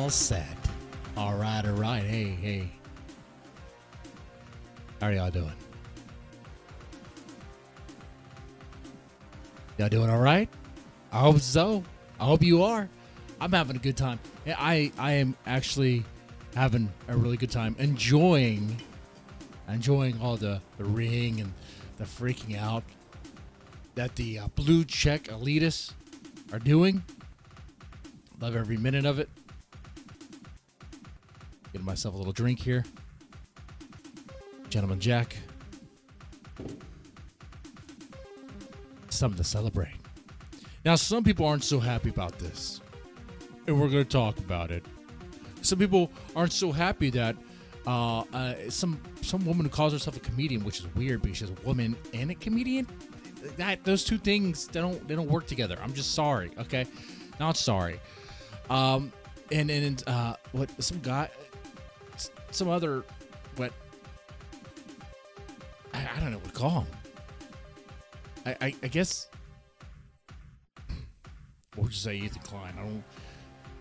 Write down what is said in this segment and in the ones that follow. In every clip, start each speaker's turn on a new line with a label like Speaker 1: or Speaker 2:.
Speaker 1: all set. All right, all right. Hey. How are y'all doing? Y'all doing all right? I hope so. I hope you are. I'm having a good time. I am actually having a really good time enjoying all the ring and the freaking out that the blue check elitists are doing. Love every minute of it. Getting myself a little drink here. Gentleman Jack. Something to celebrate. Now, some people aren't so happy about this, and we're going to talk about it. Some people aren't so happy that some woman who calls herself a comedian, which is weird because she's a woman and a comedian. Those two things they don't work together. I'm just sorry, okay? Not sorry. What some guy, some other what? I don't know what to call him. I guess. What would you say, Ethan Klein?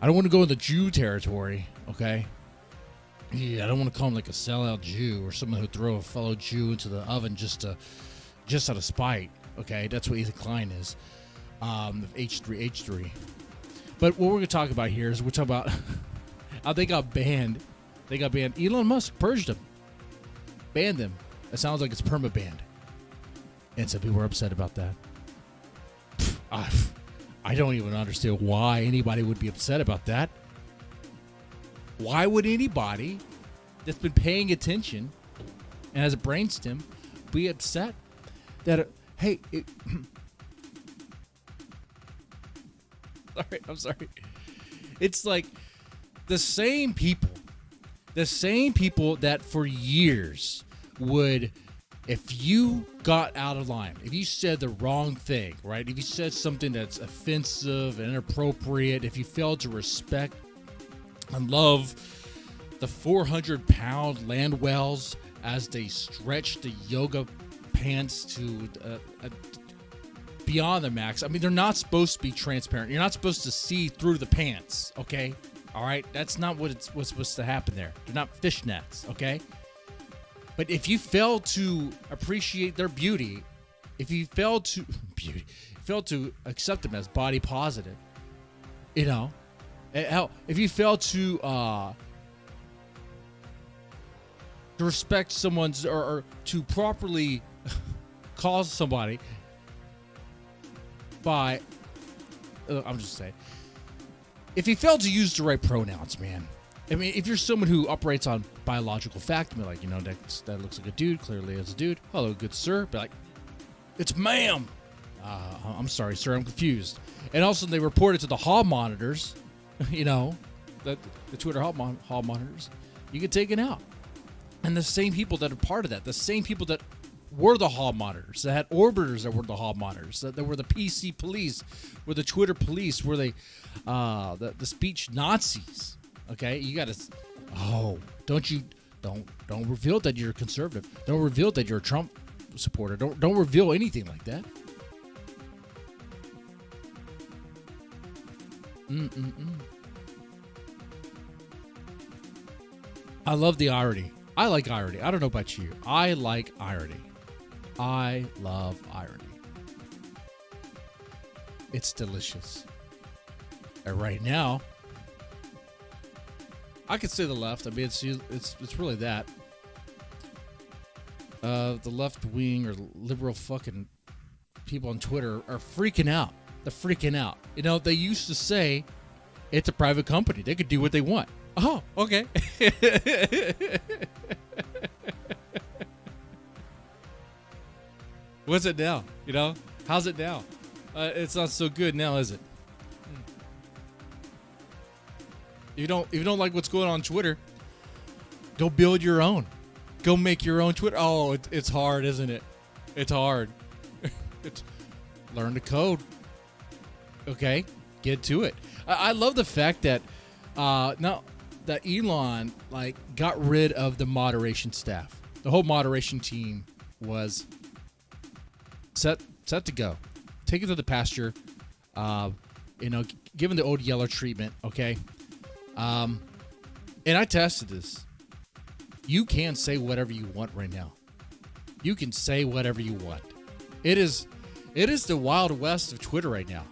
Speaker 1: I don't want to go into Jew territory, okay? Yeah, I don't want to call him like a sellout Jew or someone who throw a fellow Jew into the oven just out of spite, okay? That's what Ethan Klein is. H3. But what we're going to talk about here is we're talking about how they got banned. They got banned. Elon Musk purged them. Banned them. It sounds like it's perma-banned. And some people are upset about that. I don't even understand why anybody would be upset about that. Why would anybody that's been paying attention and has a brainstem be upset that, I'm sorry. It's like the same people that for years would, if you got out of line, if you said the wrong thing, right? If you said something that's offensive and inappropriate, if you failed to respect and love the 400-pound land whales as they stretch the yoga pants to beyond the max. I mean, they're not supposed to be transparent. You're not supposed to see through the pants, okay? All right? That's not what's supposed to happen there. They're not fishnets, okay? But if you fail to appreciate their beauty, if you fail to accept them as body positive, if you fail to respect someone's or to properly call somebody by, I'm just saying, if you fail to use the right pronouns, man. I mean, if you're someone who operates on biological fact, be like, that looks like a dude, clearly it's a dude. Hello, good sir. Be like, it's ma'am. I'm sorry, sir, I'm confused. And also, they reported to the hall monitors, the Twitter hall monitors, you get taken out. And the same people that are part of that, the same people that were the hall monitors, that had orbiters that were the hall monitors, that were the PC police, were the Twitter police, were they the speech Nazis. Okay, you gotta. Don't reveal that you're a conservative. Don't reveal that you're a Trump supporter. Don't reveal anything like that. I love the irony. I like irony. I don't know about you. I like irony. I love irony. It's delicious. And right now, I could say the left. I mean, it's really that. The left wing or liberal fucking people on Twitter are freaking out. They're freaking out. They used to say it's a private company. They could do what they want. Oh, okay. What's it now? How's it now? It's not so good now, is it? If you don't like what's going on Twitter, go build your own. Go make your own Twitter. Oh, it's hard, isn't it? It's hard. Learn the code. Okay, get to it. I love the fact that now that Elon got rid of the moderation staff. The whole moderation team was set to go. Take it to the pasture. Given the old Yeller treatment. Okay. And I tested this. You can say whatever you want right now. You can say whatever you want. It is the Wild West of Twitter right now.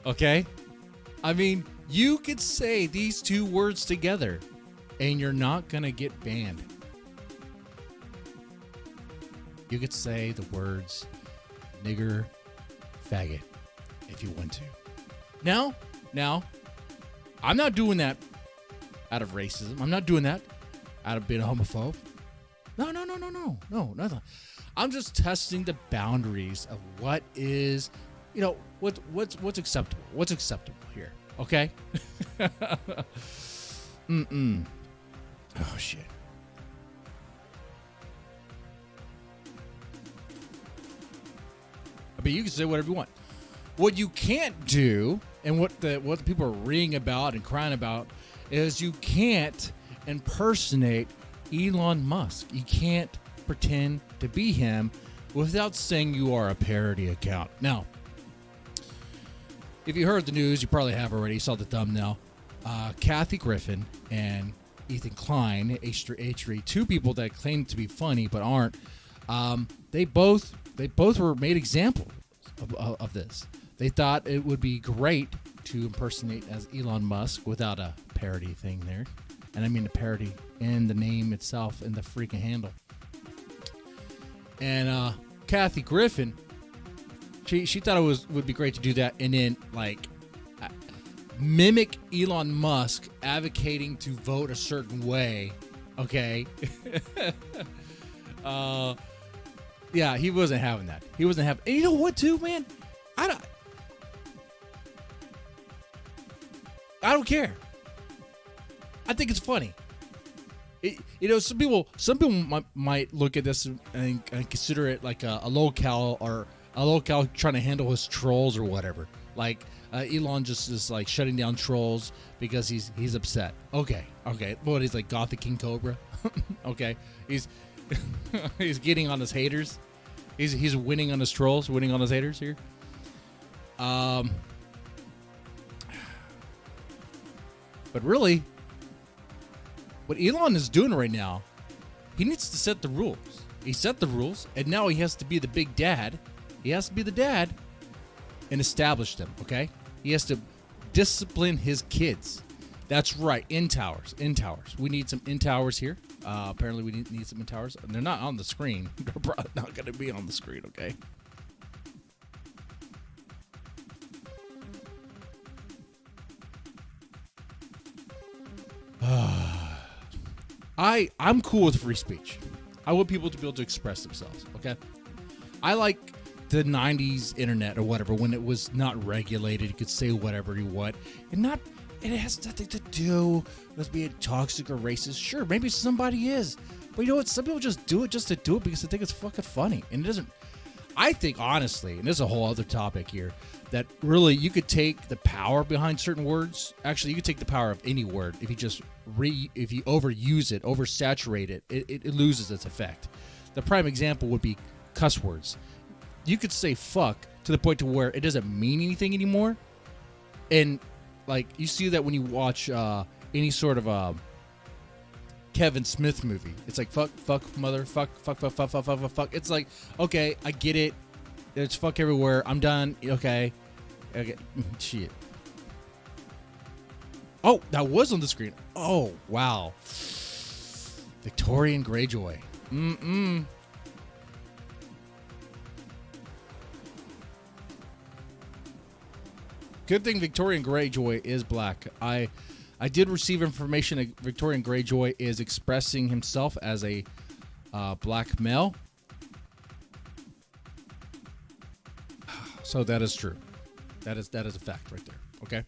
Speaker 1: Okay? I mean, you could say these two words together and you're not going to get banned. You could say the words nigger, faggot if you want to. Now, I'm not doing that out of racism. I'm not doing that out of being a homophobe. No, nothing. I'm just testing the boundaries of what is, what's acceptable. What's acceptable here? Okay. Oh shit. But you can say whatever you want. What you can't do, and what the people are reading about and crying about, is you can't impersonate Elon Musk. You can't pretend to be him without saying you are a parody account. Now, if you heard the news, you probably have already. You saw the thumbnail. Kathy Griffin and Ethan Klein, H3, two people that claim to be funny but aren't. They both were made examples of this. They thought it would be great to impersonate as Elon Musk without a parody thing there. And I mean the parody in the name itself and the freaking handle. And Kathy Griffin, she thought it would be great to do that and then mimic Elon Musk advocating to vote a certain way. Okay. Yeah, he wasn't having that. And you know what, too, man? I don't care. I think it's funny. Some people might look at this and consider it like a locale trying to handle his trolls or whatever. Like Elon just is like shutting down trolls because he's upset. Okay. What, he's like Gothic King Cobra? Okay. He's getting on his haters. He's winning on his trolls, winning on his haters here. But really, what Elon is doing right now, he needs to set the rules. He set the rules, and now he has to be the big dad. He has to be the dad and establish them, okay? He has to discipline his kids. That's right, in-towers. We need some in-towers here. Apparently, we need some in-towers. They're not on the screen. They're probably not going to be on the screen, okay? I'm cool with free speech. I want people to be able to express themselves, okay? I like the 90s internet or whatever, when it was not regulated. You could say whatever you want. It has nothing to do with being toxic or racist. Sure, maybe somebody is. But you know what? Some people just do it just to do it because they think it's fucking funny. And it doesn't... I think, honestly, and this is a whole other topic here, that really you could take the power behind certain words. Actually, you could take the power of any word. If you just if you overuse it, oversaturate it, it loses its effect. The prime example would be cuss words. You could say fuck to the point to where it doesn't mean anything anymore. And like you see that when you watch any sort of Kevin Smith movie. It's like fuck, mother, fuck. It's like, okay, I get it. There's fuck everywhere. I'm done. Okay. Shit. Oh, that was on the screen. Oh, wow. Victorian Greyjoy. Good thing Victorian Greyjoy is black. I did receive information that Victorian Greyjoy is expressing himself as a black male. So that is true. That is a fact right there. Okay?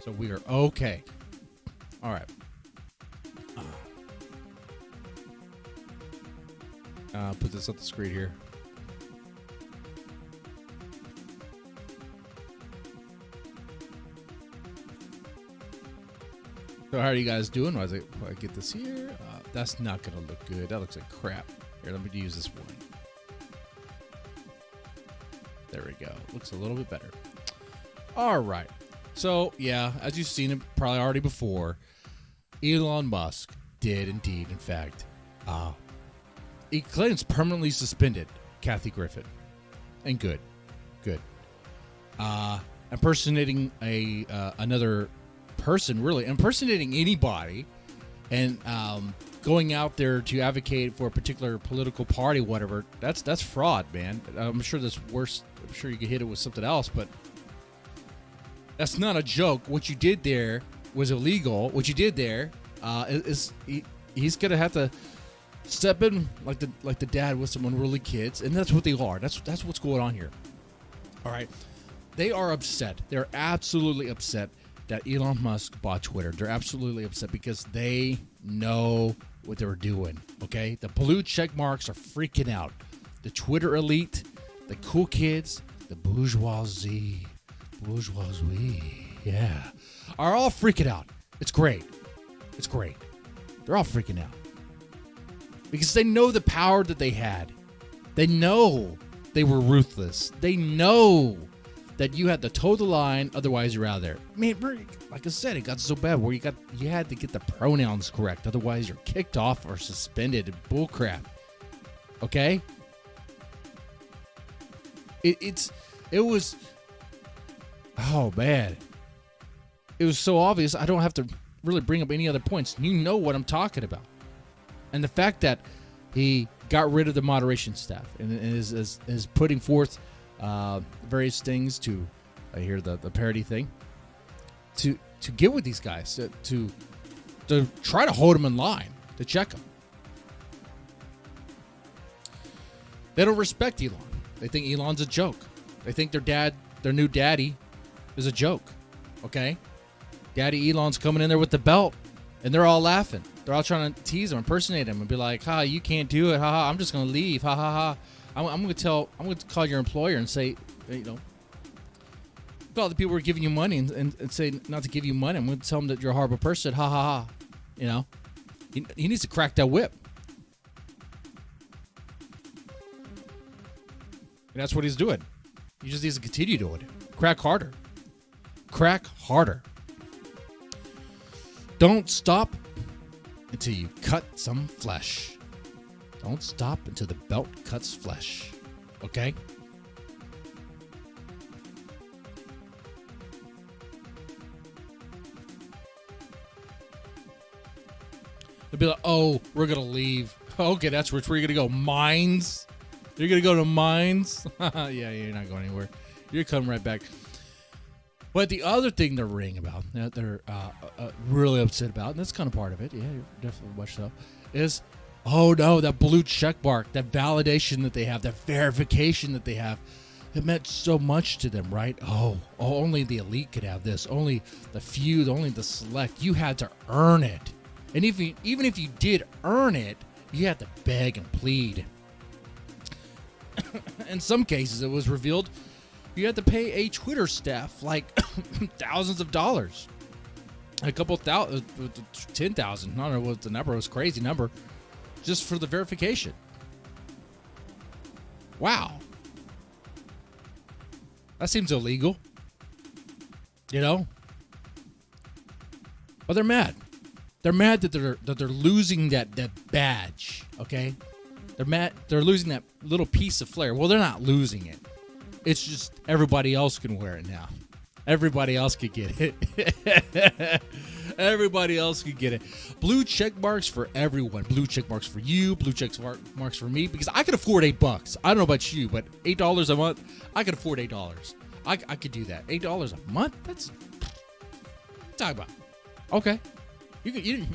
Speaker 1: So we are okay. All right. Put this up the screen here. So how are you guys doing? While I get this here, that's not going to look good. That looks like crap. Here, let me use this one. There we go. Looks a little bit better. All right. So, yeah, as you've seen it probably already before, Elon Musk did indeed, in fact, he claims permanently suspended Kathy Griffin. And good. Impersonating another person, really. Impersonating anybody and going out there to advocate for a particular political party, whatever, that's fraud, man. I'm sure that's worse. I'm sure you could hit it with something else, but that's not a joke. What you did there was illegal. What you did there he's gonna have to step in like the dad with some unruly kids, and that's what they are. That's what's going on here. All right, they are upset. They're absolutely upset that Elon Musk bought Twitter. They're absolutely upset because they know what they were doing. Okay, the blue check marks are freaking out. The Twitter elite, the cool kids, the bourgeoisie, yeah, are all freaking out. It's great. They're all freaking out because they know the power that they had. They know they were ruthless. They know that you had to toe the line, otherwise you're out of there. Man, like I said, it got so bad where you had to get the pronouns correct, otherwise you're kicked off or suspended. Bullcrap. Okay? It was. Oh man, it was so obvious. I don't have to really bring up any other points. You know what I'm talking about. And the fact that he got rid of the moderation staff and is putting forth various things to, I hear the parody thing, to get with these guys, to try to hold them in line, to check them. They don't respect Elon. They think Elon's a joke. They think their new daddy is a joke. Okay? Daddy Elon's coming in there with the belt, and they're all laughing. They're all trying to tease him, impersonate him, and be like, "Ha, you can't do it. Ha ha. I'm just gonna leave. Ha ha ha. I'm gonna call your employer and say, call the people who are giving you money and say not to give you money. I'm gonna tell them that you're a horrible person. Ha ha ha. He needs to crack that whip. And that's what he's doing. He just needs to continue doing it. Crack harder. Don't stop until you cut some flesh. Don't stop until the belt cuts flesh. Okay? They'll be like, oh, we're going to leave. Okay, that's where you're going to go. Mines? You're going to go to mines? Yeah, you're not going anywhere. You're coming right back. But the other thing they're ringing about, that they're really upset about, and that's kind of part of it, yeah, definitely much so, is, oh no, that blue check mark, that validation that they have, that verification that they have, it meant so much to them, right? Oh, only the elite could have this, only the few, only the select. You had to earn it. And even if you did earn it, you had to beg and plead. In some cases, it was revealed you had to pay a Twitter staff like thousands of dollars. A couple thousand, 10,000. I don't know what the number was, a crazy number, just for the verification. Wow. That seems illegal. But they're mad. They're mad that they're losing that badge, okay? They're mad they're losing that little piece of flair. Well, they're not losing it. It's just everybody else can wear it now. Everybody else could get it. Everybody else could get it. Blue check marks for everyone. Blue check marks for you. Blue check marks for me. Because I could afford $8. I don't know about you, but $8 a month, I could afford $8. I could do that. $8 a month? That's talk about. Okay. You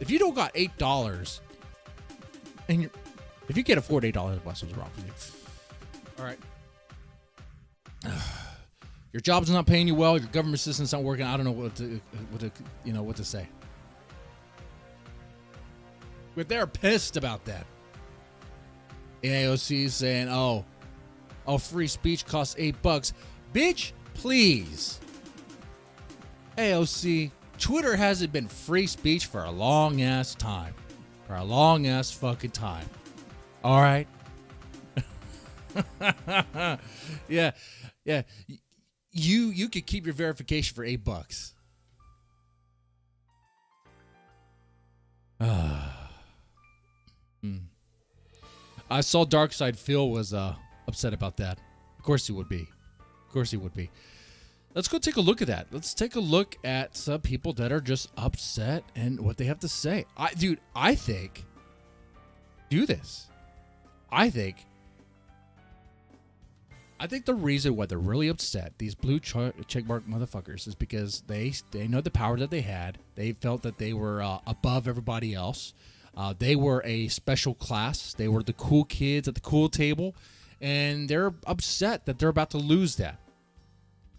Speaker 1: if you don't got $8 and if you can't afford $8 a month, something's wrong with you. All right. Your job's not paying you well. Your government system's not working. I don't know what to say. But they're pissed about that. AOC is saying, "Oh, free speech costs $8. Bitch, please. AOC, Twitter hasn't been free speech for a long ass time. For a long ass fucking time. All right." Yeah. You could keep your verification for $8. I saw Darkside Phil was upset about that. Of course he would be. Let's go take a look at that. Let's take a look at some people that are just upset and what they have to say. I think do this. I think the reason why they're really upset, these blue checkmark motherfuckers, is because they know the power that they had. They felt that they were above everybody else. They were a special class. They were the cool kids at the cool table, and they're upset that they're about to lose that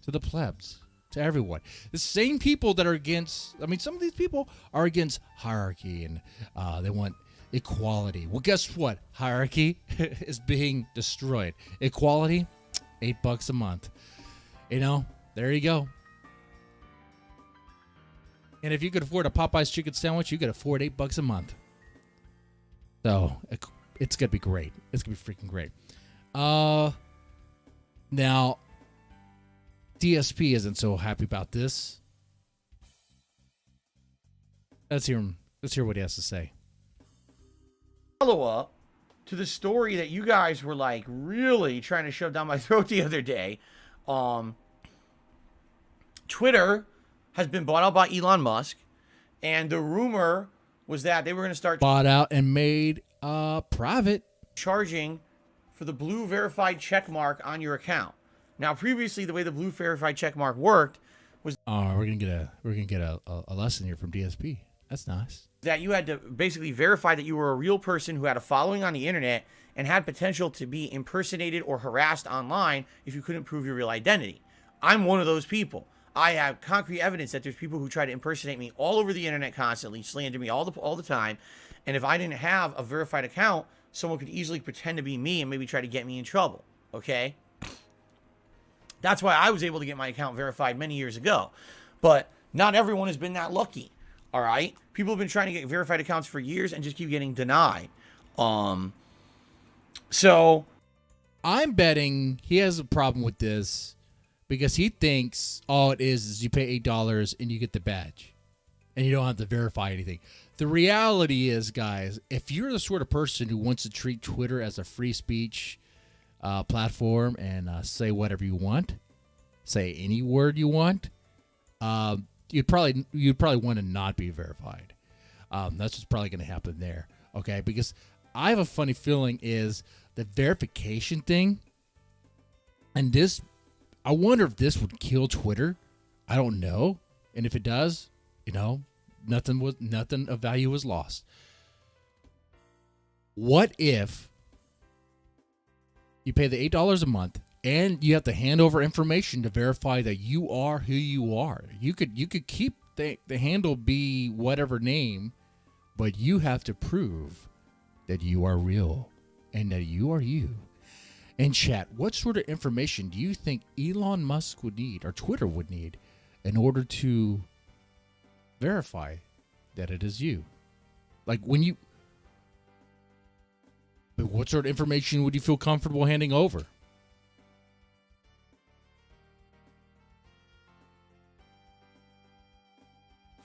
Speaker 1: to the plebs, to everyone. The same people that are against, some of these people are against hierarchy, and they want equality. Well, guess what? Hierarchy is being destroyed. Equality, $8 a month. There you go. And if you could afford a Popeye's chicken sandwich, you could afford $8 a month. So it's gonna be great. It's gonna be freaking great. Now, DSP isn't so happy about this. Let's hear him. Let's hear what he has to say.
Speaker 2: Follow-up to the story that you guys were like really trying to shove down my throat the other day. Twitter has been bought out by Elon Musk, and the rumor was that they were going to start
Speaker 1: bought out and made private,
Speaker 2: charging for the blue verified check mark on your account. Now, previously, the way the blue verified check mark worked was
Speaker 1: we're gonna get a lesson here from DSP. That's nice.
Speaker 2: That you had to basically verify that you were a real person who had a following on the internet and had potential to be impersonated or harassed online if you couldn't prove your real identity. I'm one of those people. I have concrete evidence that there's people who try to impersonate me all over the internet constantly, slander me all the time. And if I didn't have a verified account, someone could easily pretend to be me and maybe try to get me in trouble. Okay? That's why I was able to get my account verified many years ago. But not everyone has been that lucky. All right? People have been trying to get verified accounts for years and just keep getting denied. So
Speaker 1: I'm betting he has a problem with this because he thinks all it is you pay $8 and you get the badge and you don't have to verify anything. The reality is, guys, if you're the sort of person who wants to treat Twitter as a free speech platform and say whatever you want, say any word you want, you'd probably want to not be verified. That's what's probably going to happen there. Okay, because I have a funny feeling is the verification thing, and this, I wonder if this would kill Twitter. I don't know, and if it does, nothing of value was lost. What if you pay the $8 a month and you have to hand over information to verify that you are who you are? You could keep the handle be whatever name, but you have to prove that you are real and that you are you. And chat, what sort of information do you think Elon Musk would need or Twitter would need in order to verify that it is you? Like what sort of information would you feel comfortable handing over?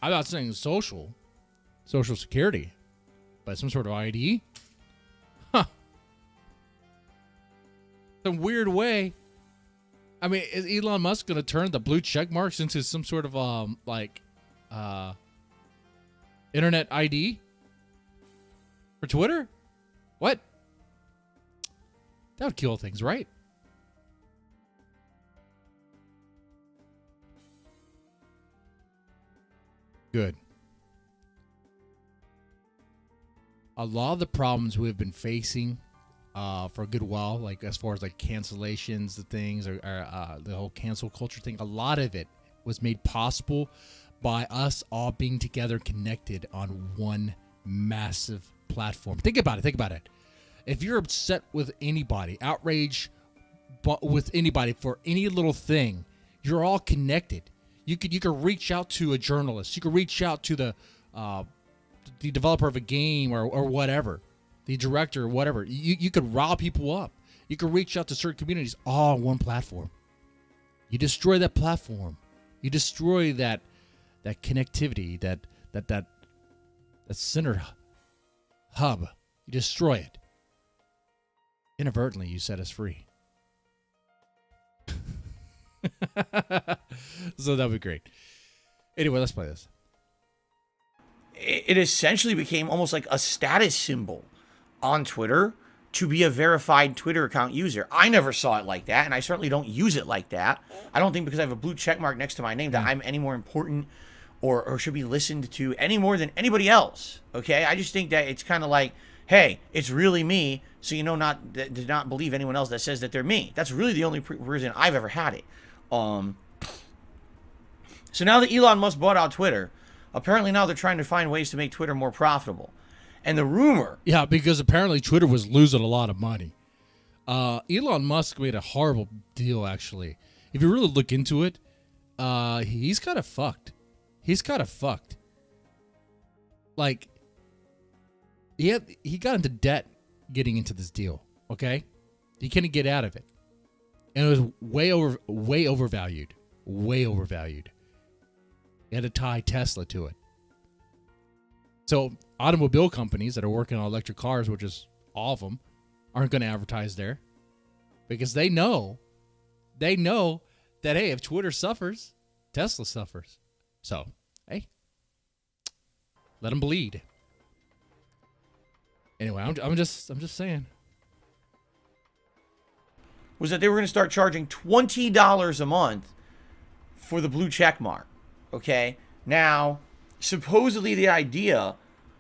Speaker 1: I'm not saying social security, but some sort of ID? Huh. Some weird way. I mean, is Elon Musk going to turn the blue check marks into some sort of internet ID for Twitter? What? That would kill things, right? Good. A lot of the problems we've been facing for a good while, like as far as like cancellations, the things, or the whole cancel culture thing, a lot of it was made possible by us all being together, connected on one massive platform. Think about it. If you're upset with anybody, outraged with anybody for any little thing, you're all connected. You could reach out to a journalist. You could reach out to the developer of a game or whatever, the director or whatever. You could rile people up. You could reach out to certain communities all on one platform. You destroy that platform. You destroy that connectivity, that center hub. You destroy it. Inadvertently, you set us free. So that would be great. Anyway, let's play this.
Speaker 2: It essentially became almost like a status symbol on Twitter to be a verified Twitter account user. I never saw it like that, and I certainly don't use it like that. I don't think because I have a blue check mark next to my name that I'm any more important or should be listened to any more than anybody else. Okay? I just think that it's kind of like, hey, it's really me, so to not believe anyone else that says that they're me. That's really the only reason I've ever had it. So now that Elon Musk bought out Twitter, apparently now they're trying to find ways to make Twitter more profitable. And the rumor...
Speaker 1: Yeah, because apparently Twitter was losing a lot of money. Elon Musk made a horrible deal, actually. If you really look into it, he's kind of fucked. He's kind of fucked. Like, he got into debt getting into this deal, okay? He couldn't get out of it. And it was way overvalued. Way overvalued. He had to tie Tesla to it. So automobile companies that are working on electric cars, which is all of them, aren't going to advertise there because they know that, hey, if Twitter suffers, Tesla suffers. So, hey, let them bleed. Anyway, I'm just saying.
Speaker 2: Was that they were going to start charging $20 a month for the blue check mark. Okay? Now, supposedly the idea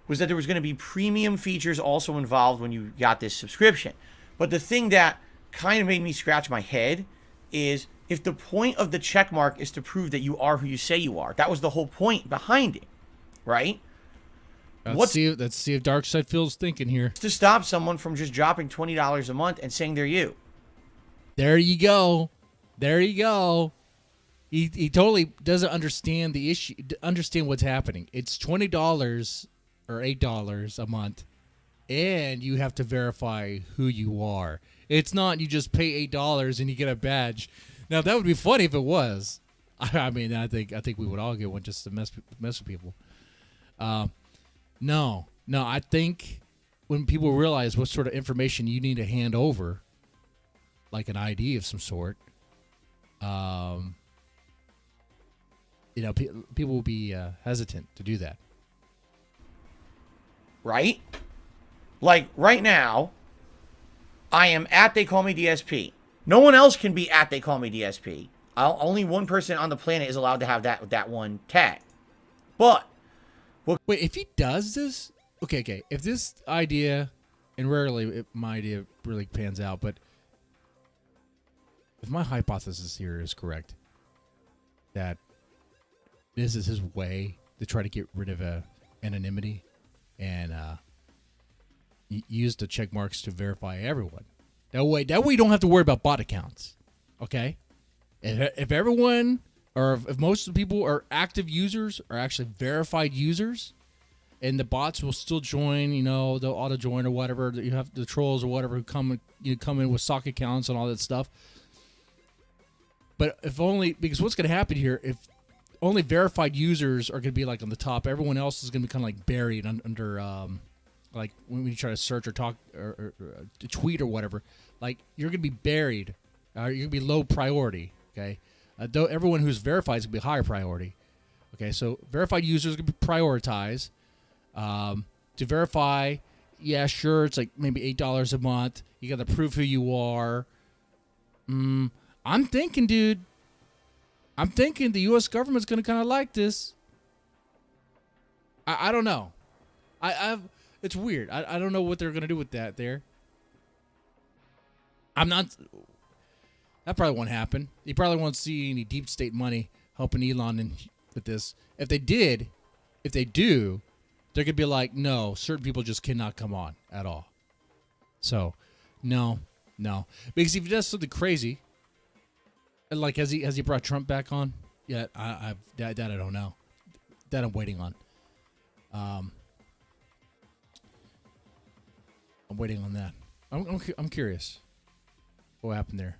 Speaker 2: was that there was going to be premium features also involved when you got this subscription. But the thing that kind of made me scratch my head is if the point of the check mark is to prove that you are who you say you are, that was the whole point behind it, right?
Speaker 1: Let's see if Darkseid feels thinking here.
Speaker 2: To stop someone from just dropping $20 a month and saying they're you.
Speaker 1: There you go. There you go. He totally doesn't understand the issue, understand what's happening. It's $20 or $8 a month, and you have to verify who you are. It's not you just pay $8 and you get a badge. Now that would be funny if it was. I mean, I think we would all get one just to mess with people. No, I think when people realize what sort of information you need to hand over, like an ID of some sort, people will be hesitant to do that.
Speaker 2: Right? Like right now, I am at They Call Me DSP. No one else can be at They Call Me DSP. Only one person on the planet is allowed to have that one tag. But
Speaker 1: wait, if he does this, okay. If this idea, and rarely my idea really pans out, but if my hypothesis here is correct, that this is his way to try to get rid of anonymity and use the check marks to verify everyone. That way you don't have to worry about bot accounts. Okay? If everyone, or if most of the people are active users, are actually verified users, and the bots will still join, they'll auto join or whatever. You have the trolls or whatever who come in with sock accounts and all that stuff. But because what's going to happen here, if only verified users are going to be like on the top, everyone else is going to be kind of like buried under, like when you try to search or talk or tweet or whatever, like you're going to be buried. You're going to be low priority. Okay. Though everyone who's verified is going to be higher priority. Okay. So verified users are going to be prioritized. To verify, yeah, sure, it's like maybe $8 a month. You got to prove who you are. I'm thinking, dude. The U.S. government's going to kind of like this. I don't know. It's weird. I don't know what they're going to do with that there. That probably won't happen. You probably won't see any deep state money helping Elon with this. If they do, they're going to be like, no, certain people just cannot come on at all. So, no. Because if he does something crazy, like has he brought Trump back on? Yeah, that I don't know. That I'm waiting on. I'm waiting on that. I'm curious what happened there.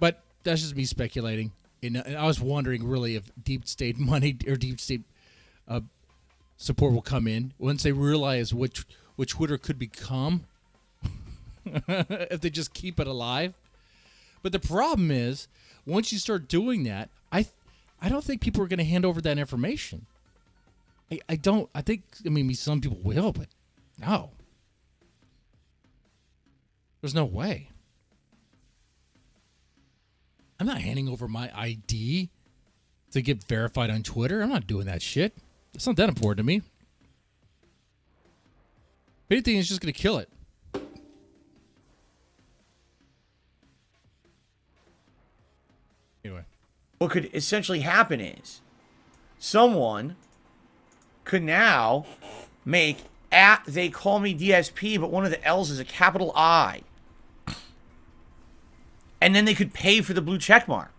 Speaker 1: But that's just me speculating. And I was wondering really if deep state money or deep state support will come in once they realize what Twitter could become if they just keep it alive. But the problem is, once you start doing that, I don't think people are going to hand over that information. I don't. I think, I mean, some people will, but no. There's no way. I'm not handing over my ID to get verified on Twitter. I'm not doing that shit. It's not that important to me. If anything, it's just going to kill it. Anyway.
Speaker 2: What could essentially happen is someone could now make they call me DSP, but one of the L's is a capital I. And then they could pay for the blue check mark.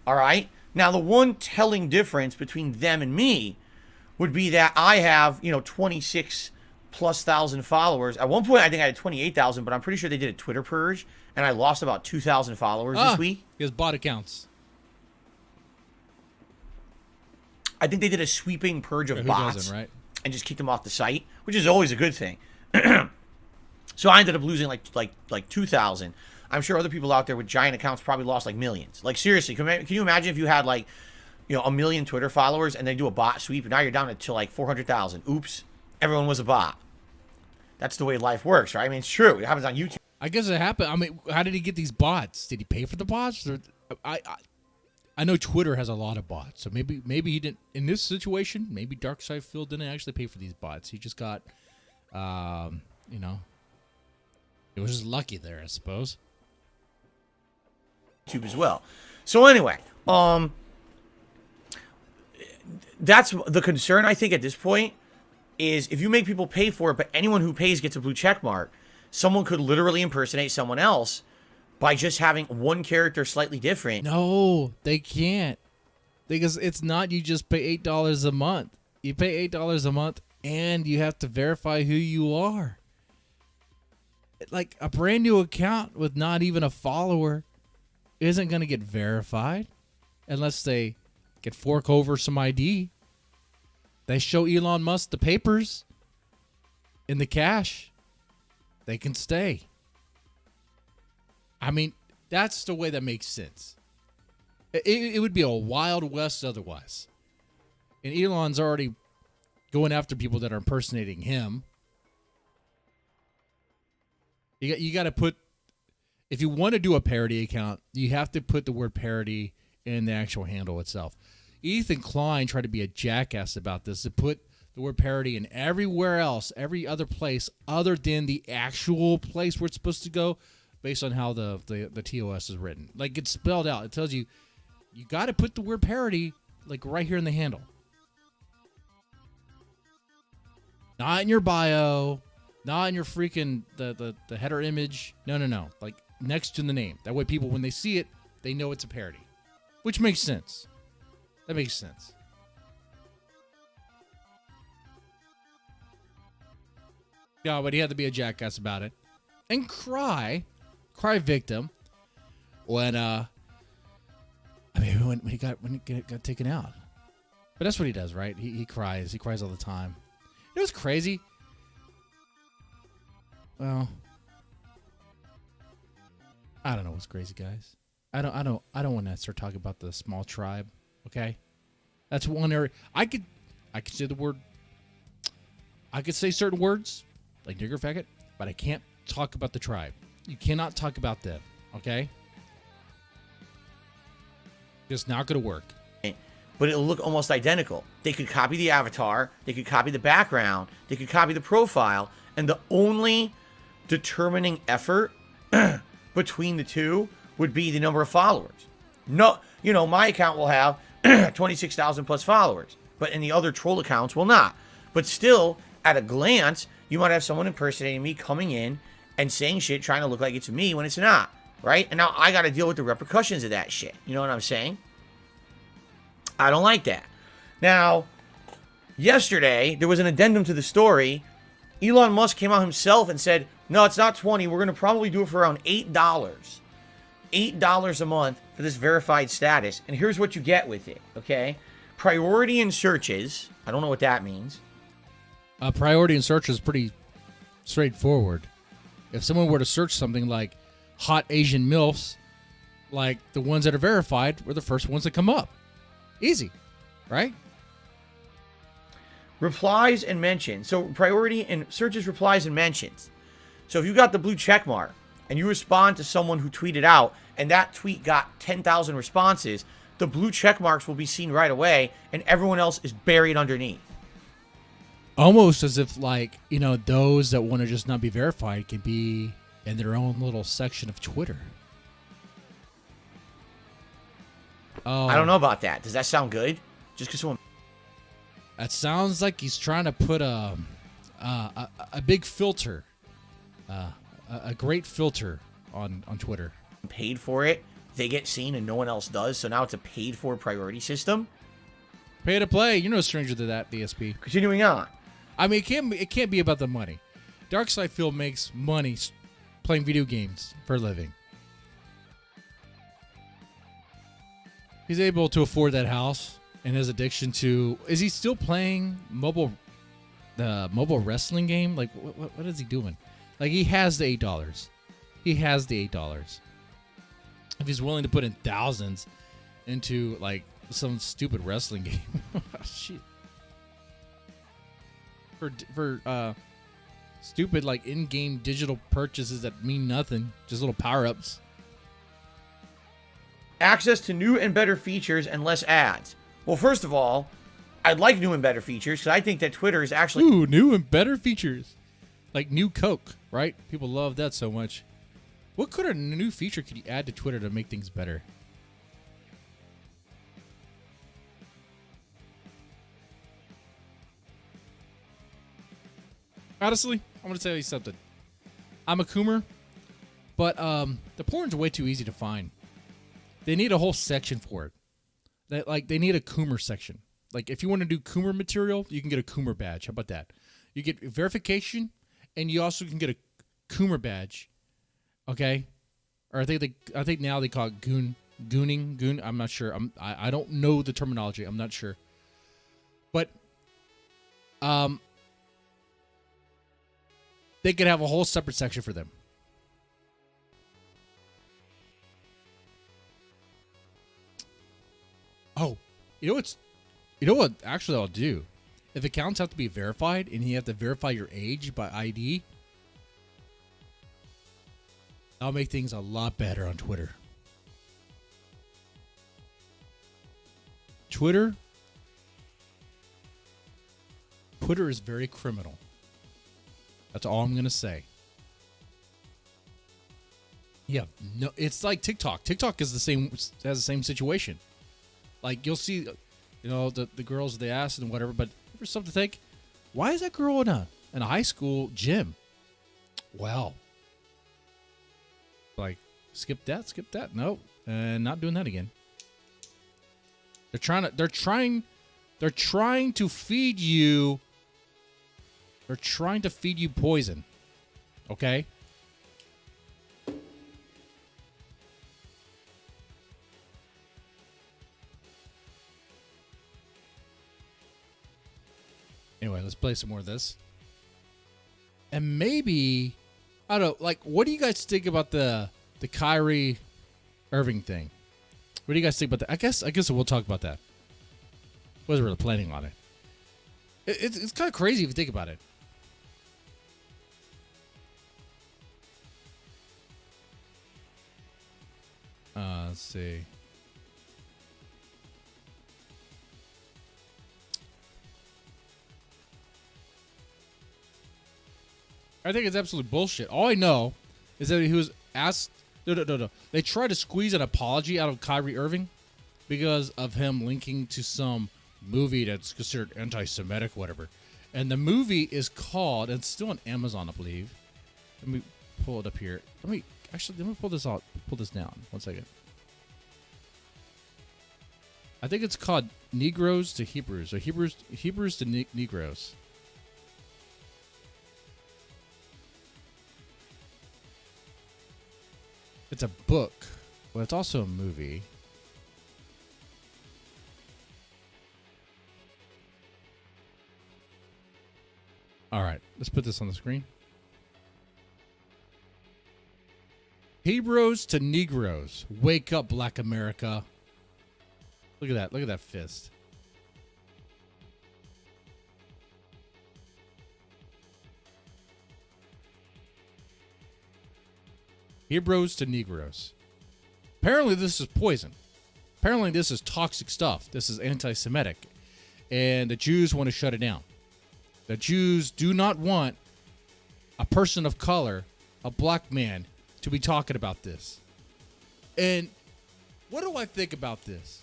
Speaker 2: All right? Now, the one telling difference between them and me would be that I have, 26 plus thousand followers. At one point, I think I had 28,000, but I'm pretty sure they did a Twitter purge, and I lost about 2,000 followers this week.
Speaker 1: He has bot accounts.
Speaker 2: I think they did a sweeping purge of bots,
Speaker 1: right?
Speaker 2: And just kicked them off the site, which is always a good thing. So I ended up losing like 2,000. I'm sure other people out there with giant accounts probably lost like millions. Like, seriously, can you imagine if you had like, a million Twitter followers and they do a bot sweep and now you're down to like 400,000. Oops, everyone was a bot. That's the way life works, right? I mean, it's true. It happens on YouTube.
Speaker 1: I guess it happened. I mean, how did he get these bots? Did he pay for the bots? Or, I know Twitter has a lot of bots, so maybe he didn't. In this situation, maybe Darkside Phil didn't actually pay for these bots. He just got, it was just lucky there, I suppose.
Speaker 2: YouTube as well. So anyway, that's the concern, I think, at this point, is if you make people pay for it, but anyone who pays gets a blue check mark, someone could literally impersonate someone else by just having one character slightly different.
Speaker 1: No, they can't. Because it's not you just pay $8 a month. You pay $8 a month and you have to verify who you are. Like, a brand new account with not even a follower isn't going to get verified unless they get fork over some ID. They show Elon Musk the papers in the cash. They can stay. I mean, that's the way that makes sense. It would be a Wild West otherwise. And Elon's already going after people that are impersonating him. You got to put, if you want to do a parody account, you have to put the word parody in the actual handle itself. Ethan Klein tried to be a jackass about this, to put the word parody in everywhere else, every other place other than the actual place where it's supposed to go, based on how the TOS is written. Like, it's spelled out. It tells you got to put the word parody like right here in the handle. Not in your bio, not in your freaking the header image. No. Like, next to the name. That way people, when they see it, they know it's a parody. Which makes sense. That makes sense. Yeah, but he had to be a jackass about it. And cry victim when when he got taken out. But that's what he does, right? He cries. He cries all the time. It was crazy. Well, I don't know what's crazy, guys. I don't want to start talking about the small tribe. Okay, that's one area I could say the word. I could say certain words like nigger faggot, but I can't talk about the tribe. You cannot talk about them. Okay, just not gonna work.
Speaker 2: But it'll look almost identical. They could copy the avatar, they could copy the background, they could copy the profile, and the only determining effort between the two would be the number of followers. No, my account will have 26,000 plus followers, but in the other troll accounts will not. But still, at a glance, you might have someone impersonating me coming in and saying shit trying to look like it's me when it's not, right? And now I got to deal with the repercussions of that shit. You know what I'm saying? I don't like that. Now, yesterday, there was an addendum to the story. Elon Musk came out himself and said, no, it's not 20. We're going to probably do it for around $8. $8 a month for this verified status. And here's what you get with it, okay? Priority in searches. I don't know what that means.
Speaker 1: Priority in search is pretty straightforward. If someone were to search something like hot Asian MILFs, like the ones that are verified were the first ones that come up. Easy, right?
Speaker 2: Replies and mentions. So priority in searches, replies, and mentions. So if you got the blue check mark and you respond to someone who tweeted out and that tweet got 10,000 responses, the blue check marks will be seen right away and everyone else is buried underneath.
Speaker 1: Almost as if, like, you know, those that want to just not be verified can be in their own little section of Twitter.
Speaker 2: I don't know about that. Does that sound good? Just because someone...
Speaker 1: That sounds like he's trying to put a big filter, a great filter on Twitter.
Speaker 2: paid for it, they get seen and no one else does. So now it's a paid for priority system.
Speaker 1: Pay to play. You're no stranger to that, DSP.
Speaker 2: Continuing on.
Speaker 1: I mean, it can't be about the money. Darkseid makes money playing video games for a living. He's able to afford that house, and his addiction to... Is he still playing the mobile wrestling game? Like, what is he doing? Like, he has the $8. He has the $8. If he's willing to put in thousands into, like, some stupid wrestling game. Shit. For stupid, like, in-game digital purchases that mean nothing. Just little power-ups.
Speaker 2: Access to new and better features and less ads. Well, first of all, I'd like new and better features because I think that Twitter is actually...
Speaker 1: Ooh, new and better features. Like new Coke, right? People love that so much. What could a new feature could you add to Twitter to make things better? Honestly, I'm going to tell you something. I'm a Coomer, but the porn's way too easy to find. They need a whole section for it. They need a Coomer section. Like, if you want to do Coomer material, you can get a Coomer badge. How about that? You get verification, and you also can get a Coomer badge. Okay? Or I think now they call it gooning. I'm not sure. I don't know the terminology. I'm not sure. But they could have a whole separate section for them. Oh, you know what actually I'll do? If accounts have to be verified and you have to verify your age by ID, that'll make things a lot better on Twitter. Twitter is very criminal. That's all I'm going to say. Yeah, no, it's like TikTok. TikTok is has the same situation. Like, you'll see, you know, the girls with the ass and whatever, but for something to think, why is that girl in a high school gym? Well, like, skip that. Nope, and not doing that again. They're trying to feed you. They're trying to feed you poison. Okay? Anyway, let's play some more of this. And maybe, I don't know, like, what do you guys think about the Kyrie Irving thing? What do you guys think about that? I guess we'll talk about that. Wasn't really planning on it. It's kind of crazy if you think about it. Let's see. I think it's absolute bullshit. All I know is that he was asked... No. They tried to squeeze an apology out of Kyrie Irving because of him linking to some movie that's considered anti-Semitic, whatever. And the movie is called... And it's still on Amazon, I believe. Let me pull it up here. Let me pull this out. Pull this down. 1 second. I think it's called Negroes to Hebrews. Or Hebrews to Negroes. It's a book. but it's also a movie. All right, let's put this on the screen. Hebrews to Negroes. Wake up, Black America. Look at that. Look at that fist. Hebrews to Negroes. Apparently this is poison. Apparently this is toxic stuff. This is anti-Semitic. And the Jews want to shut it down. The Jews do not want a person of color, a black man, to be talking about this. And what do I think about this?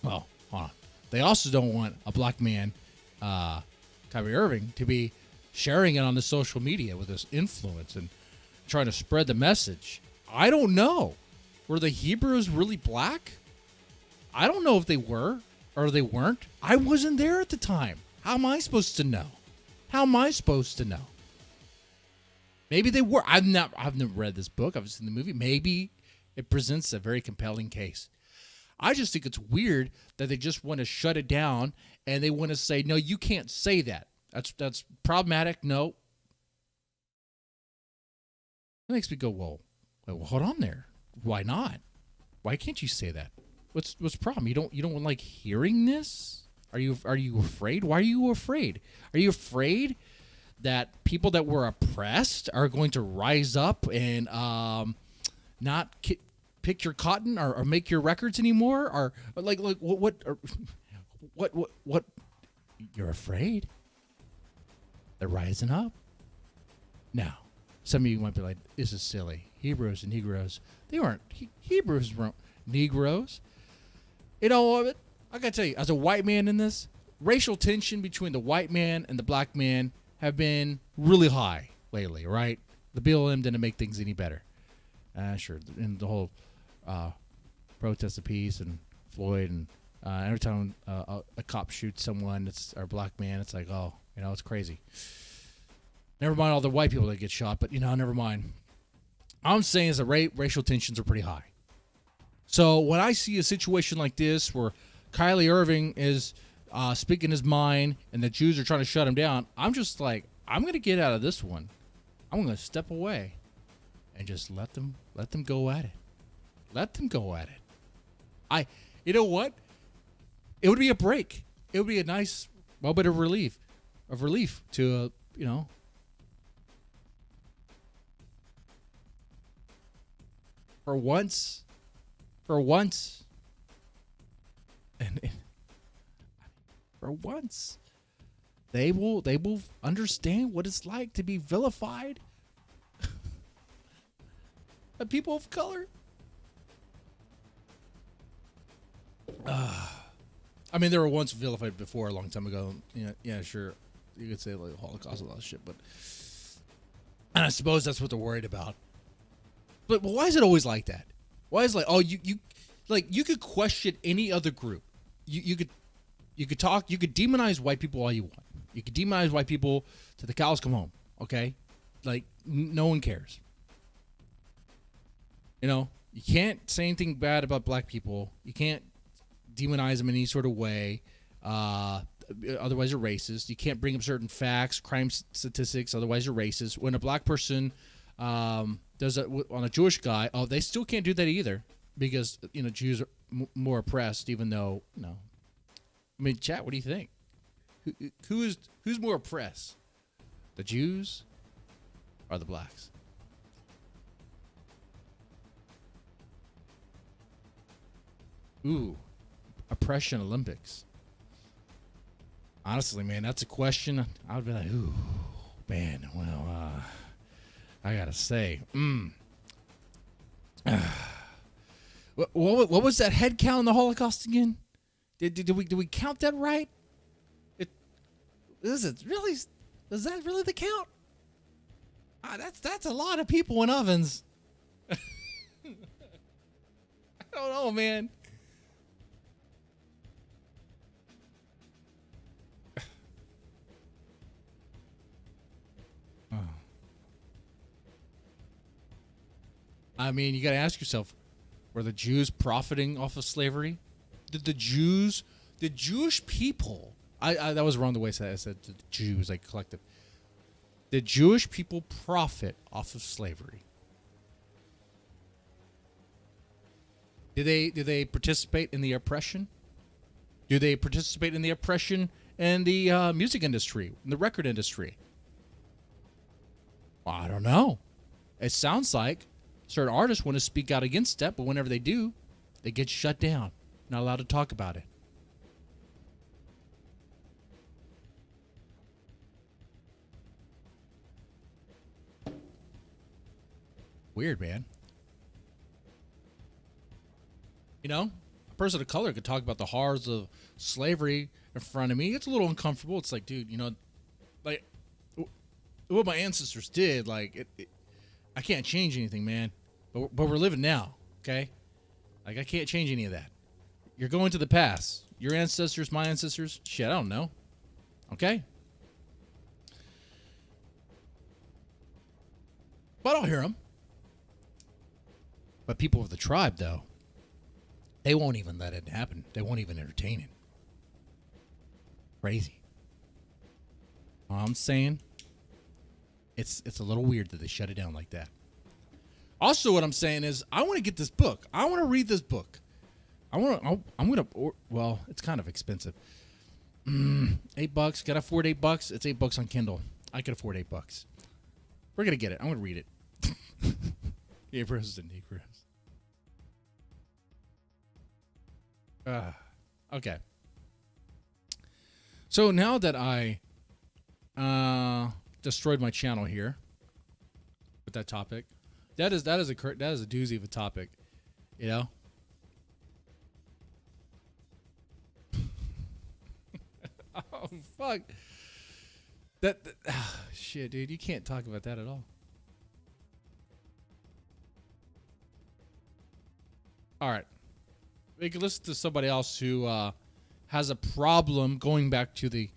Speaker 1: Well, hold on. They also don't want a black man, Kyrie Irving, to be sharing it on the social media with his influence and trying to spread the message. I don't know. Were the Hebrews really black? I don't know if they were or they weren't. I wasn't there at the time. How am I supposed to know? How am I supposed to know? Maybe they were. I've never read this book. I've seen the movie. Maybe it presents a very compelling case. I just think it's weird that they just want to shut it down and they want to say, no, you can't say that. That's problematic. No. It makes me go, well, hold on there. Why not? Why can't you say that? What's the problem? You don't like hearing this? Are you afraid? Why are you afraid? Are you afraid that people that were oppressed are going to rise up and not pick your cotton or make your records anymore? Or like what you're afraid? They're rising up. Now, some of you might be like, this is silly. Hebrews and Negroes. They weren't. Hebrews weren't Negroes. You know, I got to tell you, as a white man in this, racial tension between the white man and the black man have been really high lately, right? The BLM didn't make things any better. Sure. And the whole protest of peace and Floyd, and every time a cop shoots someone, it's our black man, it's like, oh, you know, it's crazy. Never mind all the white people that get shot, but, you know, never mind. All I'm saying is that racial tensions are pretty high. So when I see a situation like this where Kyrie Irving is speaking his mind and the Jews are trying to shut him down, I'm just like, I'm going to get out of this one. I'm going to step away and just let them go at it. Let them go at it. You know what? It would be a break. It would be a nice, well, bit of relief to, you know, for once, and for once, they will understand what it's like to be vilified. The people of color. I mean, they were once vilified before a long time ago. Yeah, sure. You could say like Holocaust, a lot of shit, and I suppose that's what they're worried about. But why is it always like that? Why is it like, oh, you could question any other group. You could demonize white people all you want. You could demonize white people till the cows come home. Okay, like no one cares. You know, you can't say anything bad about black people. You can't demonize them in any sort of way. Otherwise, you're racist. You can't bring up certain facts, crime statistics. Otherwise, you're racist. When a black person does it on a Jewish guy, oh, they still can't do that either because, you know, Jews are more oppressed, even though, you know. I mean, chat, what do you think? Who's more oppressed? The Jews or the blacks? Ooh, oppression Olympics. Honestly, man, that's a question. I would be like, ooh, man, well, I gotta say, what was that head count in the Holocaust again? Did we count that right? Is that really the count? That's a lot of people in ovens. I don't know, man. I mean, you got to ask yourself, were the Jews profiting off of slavery? Did the Jewish people, I that was wrong the way I said the Jews, like collective. Did Jewish people profit off of slavery? Did they participate in the oppression? Do they participate in the oppression in the music industry, in the record industry? Well, I don't know. It sounds like certain artists want to speak out against that, but whenever they do, they get shut down. Not allowed to talk about it. Weird, man. You know, a person of color could talk about the horrors of slavery in front of me. It's a little uncomfortable. It's like, dude, you know, like what my ancestors did, like, I can't change anything, man. But we're living now, okay? Like, I can't change any of that. You're going to the past. Your ancestors, my ancestors, shit, I don't know. Okay? But I'll hear them. But people of the tribe, though, they won't even let it happen. They won't even entertain it. Crazy. All I'm saying, it's a little weird that they shut it down like that. Also, what I'm saying is, I want to get this book. I want to read this book. Well, it's kind of expensive. $8. Can I afford $8? It's $8 on Kindle. I can afford $8. We're gonna get it. I'm gonna read it. Hebrews and Negroes. Okay. So now that I destroyed my channel here with that topic, that is a doozy of a topic, you know. Oh fuck! That shit, dude. You can't talk about that at all. All right, we can listen to somebody else who has a problem. Going back to the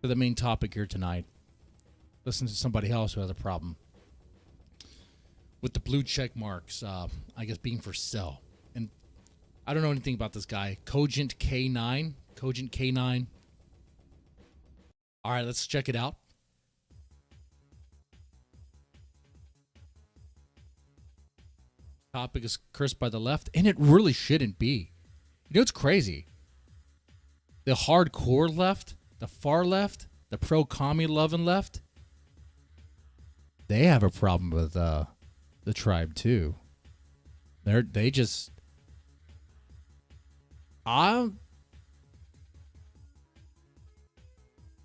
Speaker 1: main topic here tonight. Listen to somebody else who has a problem with the blue check marks. I guess being for sale. And I don't know anything about this guy, Cogent K9. Cogent K9. All right, let's check it out. Topic is cursed by the left, and it really shouldn't be. You know what's crazy? The hardcore left, the far left, the pro-commie loving left, they have a problem with the tribe too. They just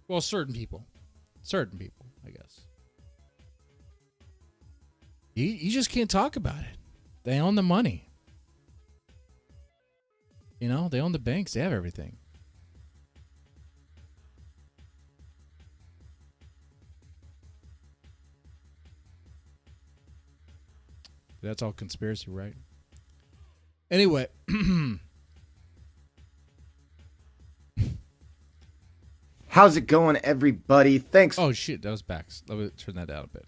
Speaker 1: well, certain people, I guess. You just can't talk about it. They own the money. You know, they own the banks. They have everything. That's all conspiracy, right? Anyway.
Speaker 3: How's it going, everybody? Thanks
Speaker 1: Oh, shit. That was back. Let me turn that down a bit.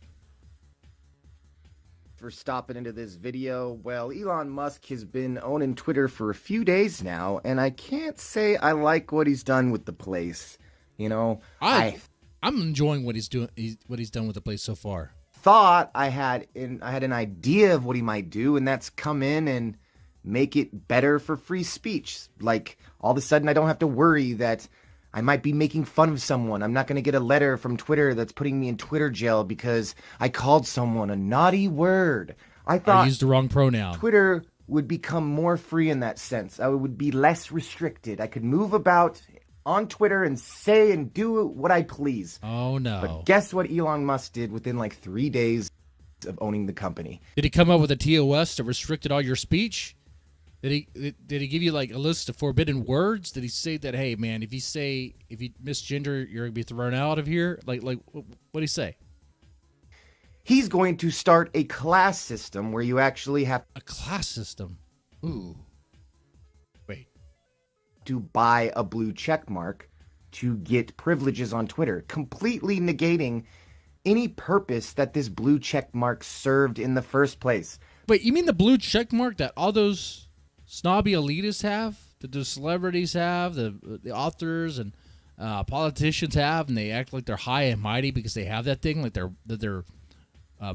Speaker 3: for stopping into this video. Well, Elon Musk has been owning Twitter for a few days now, and I can't say I like what he's done with the place. You know,
Speaker 1: I'm enjoying what he's doing. What he's done with the place so far.
Speaker 3: thought I had an idea of what he might do, and that's come in and make it better for free speech. Like, all of a sudden I don't have to worry that I might be making fun of someone. I'm not going to get a letter from Twitter that's putting me in Twitter jail because I called someone a naughty word. I thought
Speaker 1: I used the wrong pronoun.
Speaker 3: Twitter would become more free in that sense. I would be less restricted. I could move about on Twitter and say and do what I please.
Speaker 1: Oh, no.
Speaker 3: But guess what Elon Musk did within like 3 days of owning the company?
Speaker 1: Did he come up with a TOS that restricted all your speech? Did he give you like a list of forbidden words? Did he say that, hey man, if you misgender, you're gonna be thrown out of here? Like what did he say?
Speaker 3: He's going to start a class system where you actually have
Speaker 1: A class system. Ooh. Wait.
Speaker 3: to buy a blue check mark to get privileges on Twitter, completely negating any purpose that this blue check mark served in the first place.
Speaker 1: Wait, you mean the blue check mark that all those snobby elitists have, that the celebrities have, the authors and politicians have, and they act like they're high and mighty because they have that thing, like they're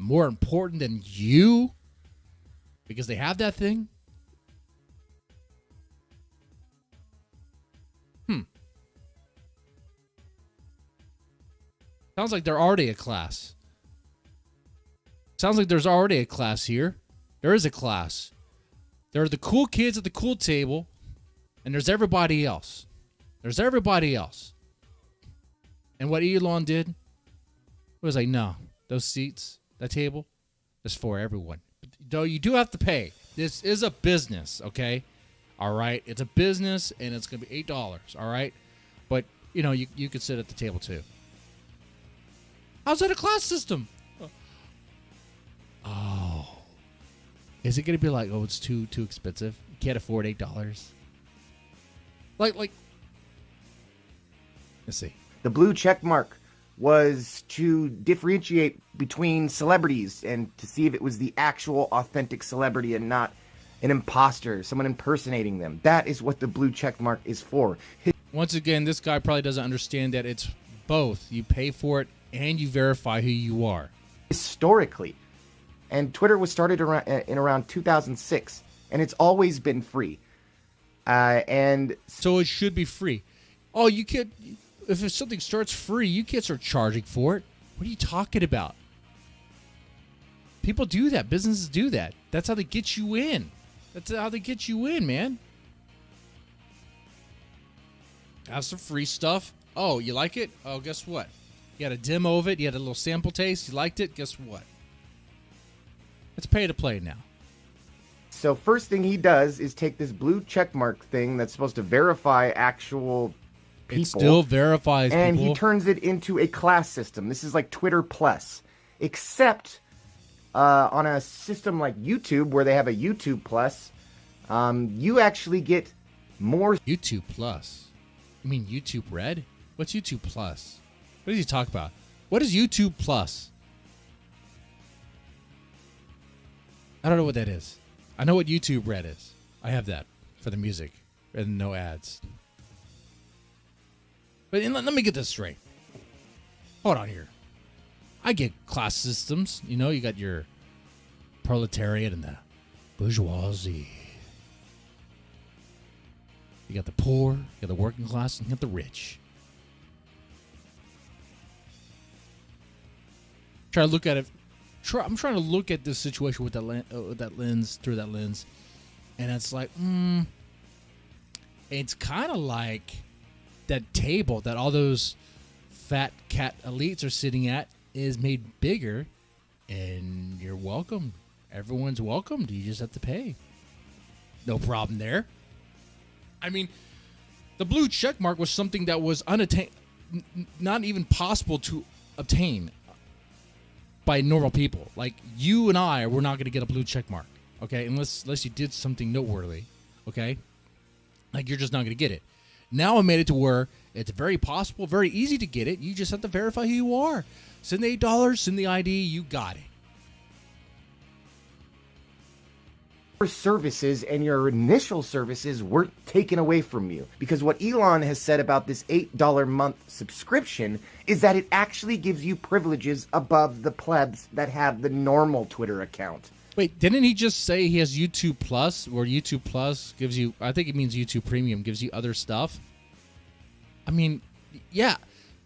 Speaker 1: more important than you because they have that thing? Sounds like they're already a class. Sounds like there's already a class here. There is a class. There are the cool kids at the cool table, and there's everybody else. There's everybody else. And what Elon did was like, no, those seats, that table, is for everyone. Though you do have to pay. This is a business, okay? All right? It's a business, and it's going to be $8, all right? But, you know, you could sit at the table, too. How's that a class system? Oh. Is it going to be like, oh, it's too expensive? You can't afford $8? Like, let's see.
Speaker 3: The blue check mark was to differentiate between celebrities and to see if it was the actual authentic celebrity and not an imposter, someone impersonating them. That is what the blue check mark is for.
Speaker 1: Once again, this guy probably doesn't understand that it's both. You pay for it and you verify who you are.
Speaker 3: Historically. And Twitter was started around 2006, and it's always been free. And
Speaker 1: so it should be free. Oh, you can't. If something starts free, you can't start charging for it. What are you talking about? People do that. Businesses do that. That's how they get you in. That's how they get you in, man. Have some free stuff. Oh, you like it? Oh, guess what? You had a demo of it. You had a little sample taste. You liked it. Guess what? It's pay to play now.
Speaker 3: So first thing he does is take this blue checkmark thing that's supposed to verify actual people.
Speaker 1: It still verifies
Speaker 3: and
Speaker 1: people.
Speaker 3: He turns it into a class system. This is like Twitter Plus. Except on a system like YouTube, where they have a YouTube Plus, you actually get more.
Speaker 1: YouTube Plus? You mean YouTube Red? What's YouTube Plus? What does he talk about? What is YouTube Plus? I don't know what that is. I know what YouTube Red is. I have that for the music and no ads. But let me get this straight. Hold on here. I get class systems. You know, you got your proletariat and the bourgeoisie. You got the poor, you got the working class, and you got the rich. Try to look at it. I'm trying to look at this situation with that lens, through that lens, and it's like, it's kind of like that table that all those fat cat elites are sitting at is made bigger, and you're welcome. Everyone's welcomed. You just have to pay. No problem there. I mean, the blue check mark was something that was not even possible to obtain by normal people. Like you and I, we're not going to get a blue check mark, okay? Unless you did something noteworthy, okay? Like you're just not going to get it. Now I made it to where it's very possible, very easy to get it. You just have to verify who you are. Send the $8, send the ID, you got it.
Speaker 3: Services and your initial services weren't taken away from you, because what Elon has said about this $8 month subscription is that it actually gives you privileges above the plebs that have the normal Twitter account.
Speaker 1: Wait, didn't he just say he has YouTube Plus, where YouTube Plus gives you, I think it means YouTube Premium, gives you other stuff? I mean, yeah.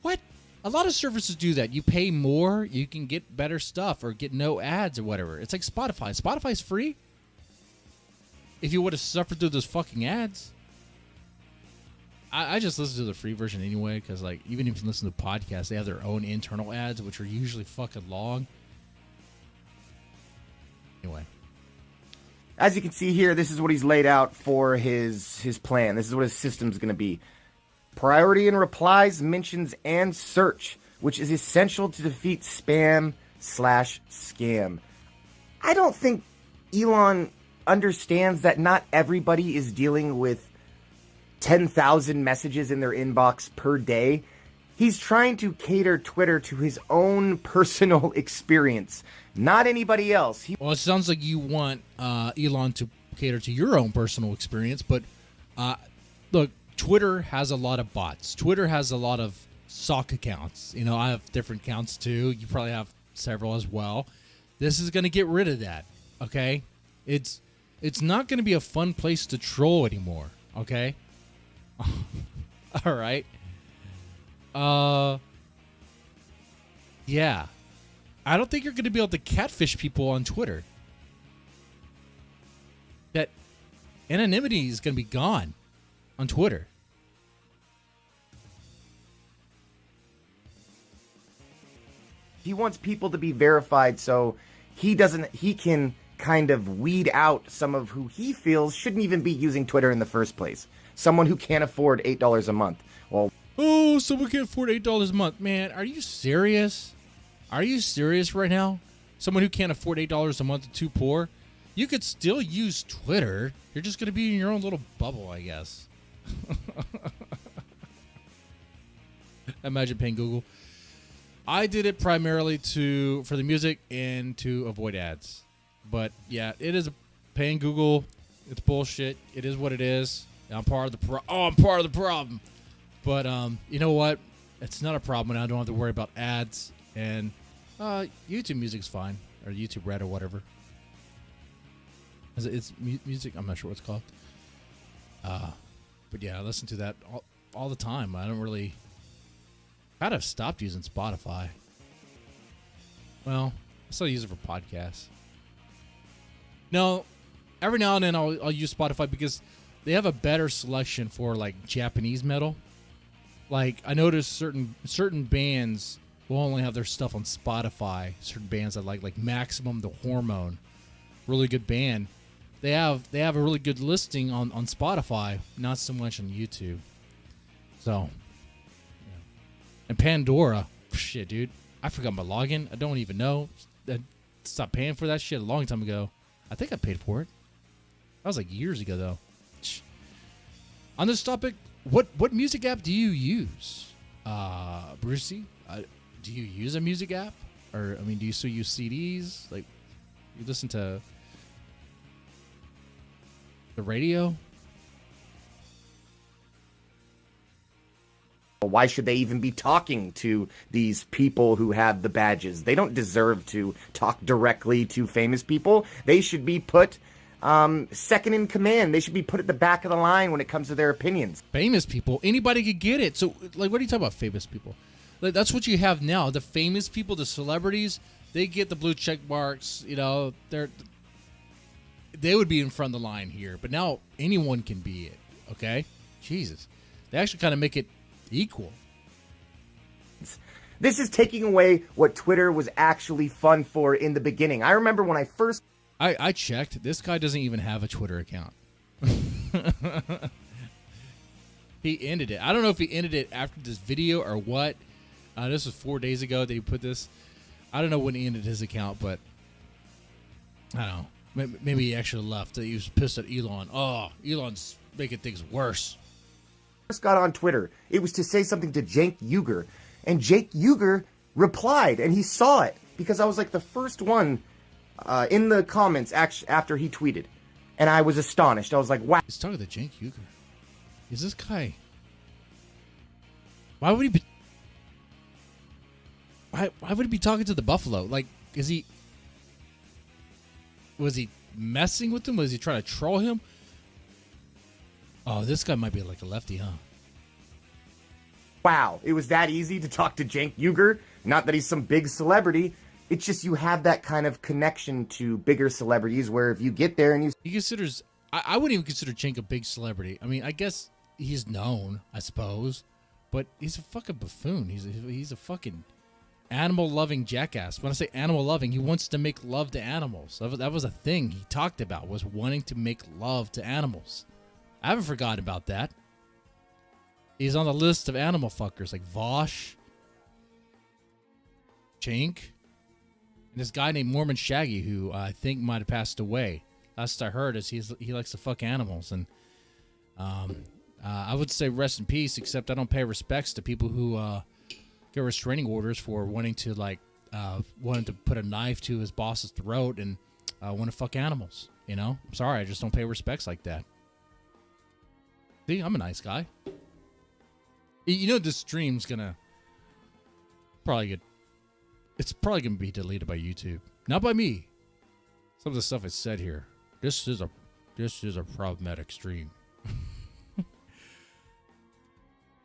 Speaker 1: What? A lot of services do that. You pay more, you can get better stuff or get no ads or whatever. It's like Spotify. Spotify's free. If you would have suffered through those fucking ads. I just listen to the free version anyway, because like even if you listen to podcasts, they have their own internal ads, which are usually fucking long. Anyway.
Speaker 3: As you can see here, this is what he's laid out for his plan. This is what his system's going to be. Priority in replies, mentions, and search, which is essential to defeat spam/scam. I don't think Elon understands that not everybody is dealing with 10,000 messages in their inbox per day. He's trying to cater Twitter to his own personal experience, not anybody else.
Speaker 1: Well, it sounds like you want Elon to cater to your own personal experience, but look, Twitter has a lot of bots. Twitter has a lot of sock accounts. You know, I have different accounts too. You probably have several as well. This is going to get rid of that, okay? It's not going to be a fun place to troll anymore, okay? All right. Yeah. I don't think you're going to be able to catfish people on Twitter. That anonymity is going to be gone on Twitter.
Speaker 3: He wants people to be verified so he can kind of weed out some of who he feels shouldn't even be using Twitter in the first place. Someone who can't afford $8 a month. Well,
Speaker 1: oh, someone can't afford $8 a month. Man, are you serious? Are you serious right now? Someone who can't afford $8 a month is too poor? You could still use Twitter. You're just going to be in your own little bubble, I guess. Imagine paying Google. I did it primarily for the music and to avoid ads. But yeah, it is paying Google. It's bullshit. It is what it is. I'm part of the I'm part of the problem. But you know what? It's not a problem, and I don't have to worry about ads. And YouTube music's fine, or YouTube Red or whatever. It's music. I'm not sure what it's called. But yeah, I listen to that all the time. I don't really. Kind of stopped using Spotify. Well, I still use it for podcasts. No, every now and then I'll use Spotify because they have a better selection for like Japanese metal. Like I noticed certain bands will only have their stuff on Spotify. Certain bands I like Maximum, The Hormone, really good band. They have a really good listing on Spotify, not so much on YouTube. So. And Pandora, shit, dude. I forgot my login. I don't even know. I stopped paying for that shit a long time ago. I think I paid for it. That was like years ago, though. On this topic, what music app do you use, Brucey? Do you use a music app, or I mean, do you still use CDs? Like, you listen to the radio?
Speaker 3: why should they even be talking to these people who have the badges? They don't deserve to talk directly to famous people. They should be put second in command. They should be put at the back of the line when it comes to their opinions.
Speaker 1: Famous people, anybody could get it. So, like, what are you talking about, famous people? Like, that's what you have now. The famous people, the celebrities, they get the blue check marks. You know, they would be in front of the line here. But now anyone can be it. Okay, Jesus, they actually kind of make it equal.
Speaker 3: This is taking away what Twitter was actually fun for in the beginning. I remember when I first...
Speaker 1: I checked. This guy doesn't even have a Twitter account. He ended it. I don't know if he ended it after this video or what. This was 4 days ago that he put this. I don't know when he ended his account, but I don't know. Maybe he actually left. He was pissed at Elon. Oh, Elon's making things worse.
Speaker 3: First got on Twitter, it was to say something to Cenk Uygur, and Cenk Uygur replied, and he saw it because I was like the first one in the comments after he tweeted, and I was astonished. I was like, wow.
Speaker 1: He's talking to Cenk Uygur. Is this guy? Why would he be? Why would he be talking to the Buffalo? Like, was he messing with him? Was he trying to troll him? Oh, this guy might be like a lefty, huh?
Speaker 3: Wow, it was that easy to talk to Cenk Uygur? Not that he's some big celebrity. It's just you have that kind of connection to bigger celebrities where if you get there and you...
Speaker 1: He considers... I wouldn't even consider Cenk a big celebrity. I mean, I guess he's known, I suppose. But he's a fucking buffoon. He's a fucking animal-loving jackass. When I say animal-loving, he wants to make love to animals. That was a thing he talked about, was wanting to make love to animals. I haven't forgotten about that. He's on the list of animal fuckers like Vosh, Cenk, and this guy named Mormon Shaggy, who I think might have passed away. Last I heard is he likes to fuck animals, and I would say rest in peace. Except I don't pay respects to people who get restraining orders for wanting to put a knife to his boss's throat and want to fuck animals. You know, I'm sorry, I just don't pay respects like that. See, I'm a nice guy. You know, this stream's gonna it's probably gonna be deleted by YouTube, not by me. Some of the stuff I said here. This is a problematic stream.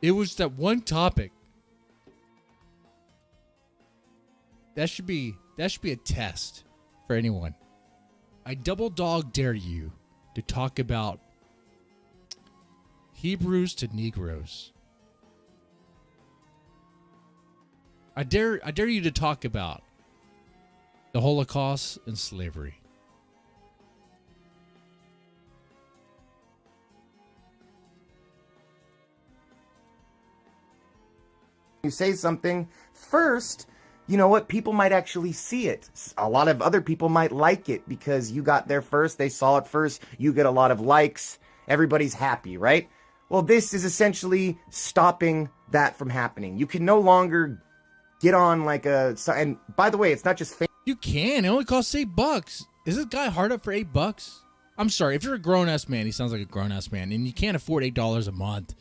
Speaker 1: It was that one topic. That should be a test for anyone. I double dog dare you to talk about Hebrews to Negroes. I dare you to talk about the Holocaust and slavery.
Speaker 3: You say something first, you know what? People might actually see it. A lot of other people might like it because you got there first. They saw it first. You get a lot of likes. Everybody's happy, right? Well, this is essentially stopping that from happening. You can no longer get on like and by the way, it's not just
Speaker 1: You can. It only costs $8. Is this guy hard up for $8? I'm sorry. If you're a grown-ass man, he sounds like a grown-ass man, and you can't afford $8 a month,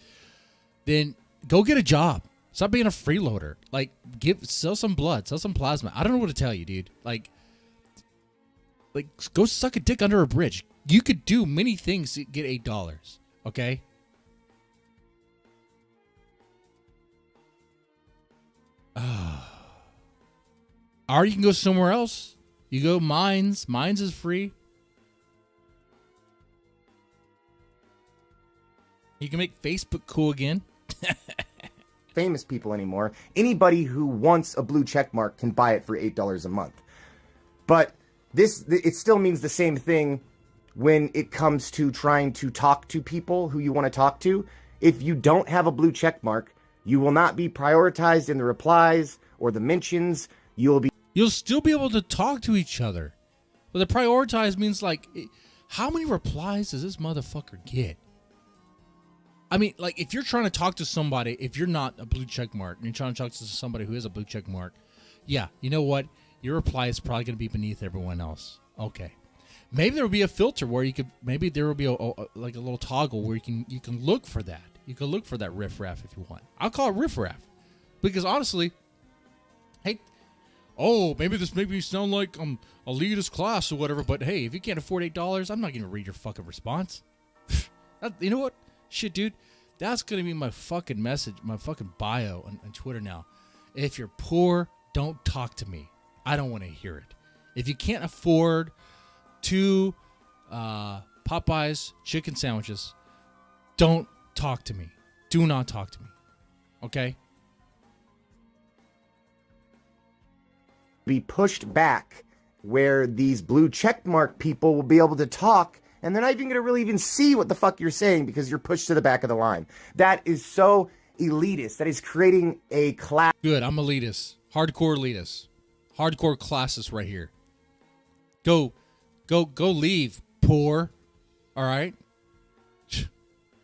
Speaker 1: then go get a job. Stop being a freeloader. Like, sell some blood, sell some plasma. I don't know what to tell you, dude. Like, go suck a dick under a bridge. You could do many things to get $8. Okay. Or you can go somewhere else. You go Mines. Mines is free. You can make Facebook cool again.
Speaker 3: famous people anymore. Anybody who wants a blue check mark can buy it for $8 a month. But it still means the same thing when it comes to trying to talk to people who you want to talk to. If you don't have a blue check mark, you will not be prioritized in the replies or the mentions.
Speaker 1: You'll still be able to talk to each other. But the prioritize means, like, how many replies does this motherfucker get? I mean, like, if you're trying to talk to somebody, if you're not a blue check mark, and you're trying to talk to somebody who is a blue check mark, yeah, you know what? Your reply is probably going to be beneath everyone else. Okay. Maybe there will be a filter where maybe there will be a little toggle where you can look for that. You can look for that riffraff if you want. I'll call it riffraff. Because honestly, hey, maybe this makes me sound like I'm elitist class or whatever, but hey, if you can't afford $8, I'm not going to read your fucking response. You know what? Shit, dude, that's going to be my fucking message, my fucking bio on Twitter now. If you're poor, don't talk to me. I don't want to hear it. If you can't afford 2 Popeyes chicken sandwiches, don't talk to me. Do not talk to me. Okay?
Speaker 3: Be pushed back where these blue checkmark people will be able to talk, and they're not even going to really even see what the fuck you're saying because you're pushed to the back of the line. That is so elitist. That is creating a class.
Speaker 1: Good. I'm elitist. Hardcore elitist. Hardcore classist right here. Go leave, poor. All right?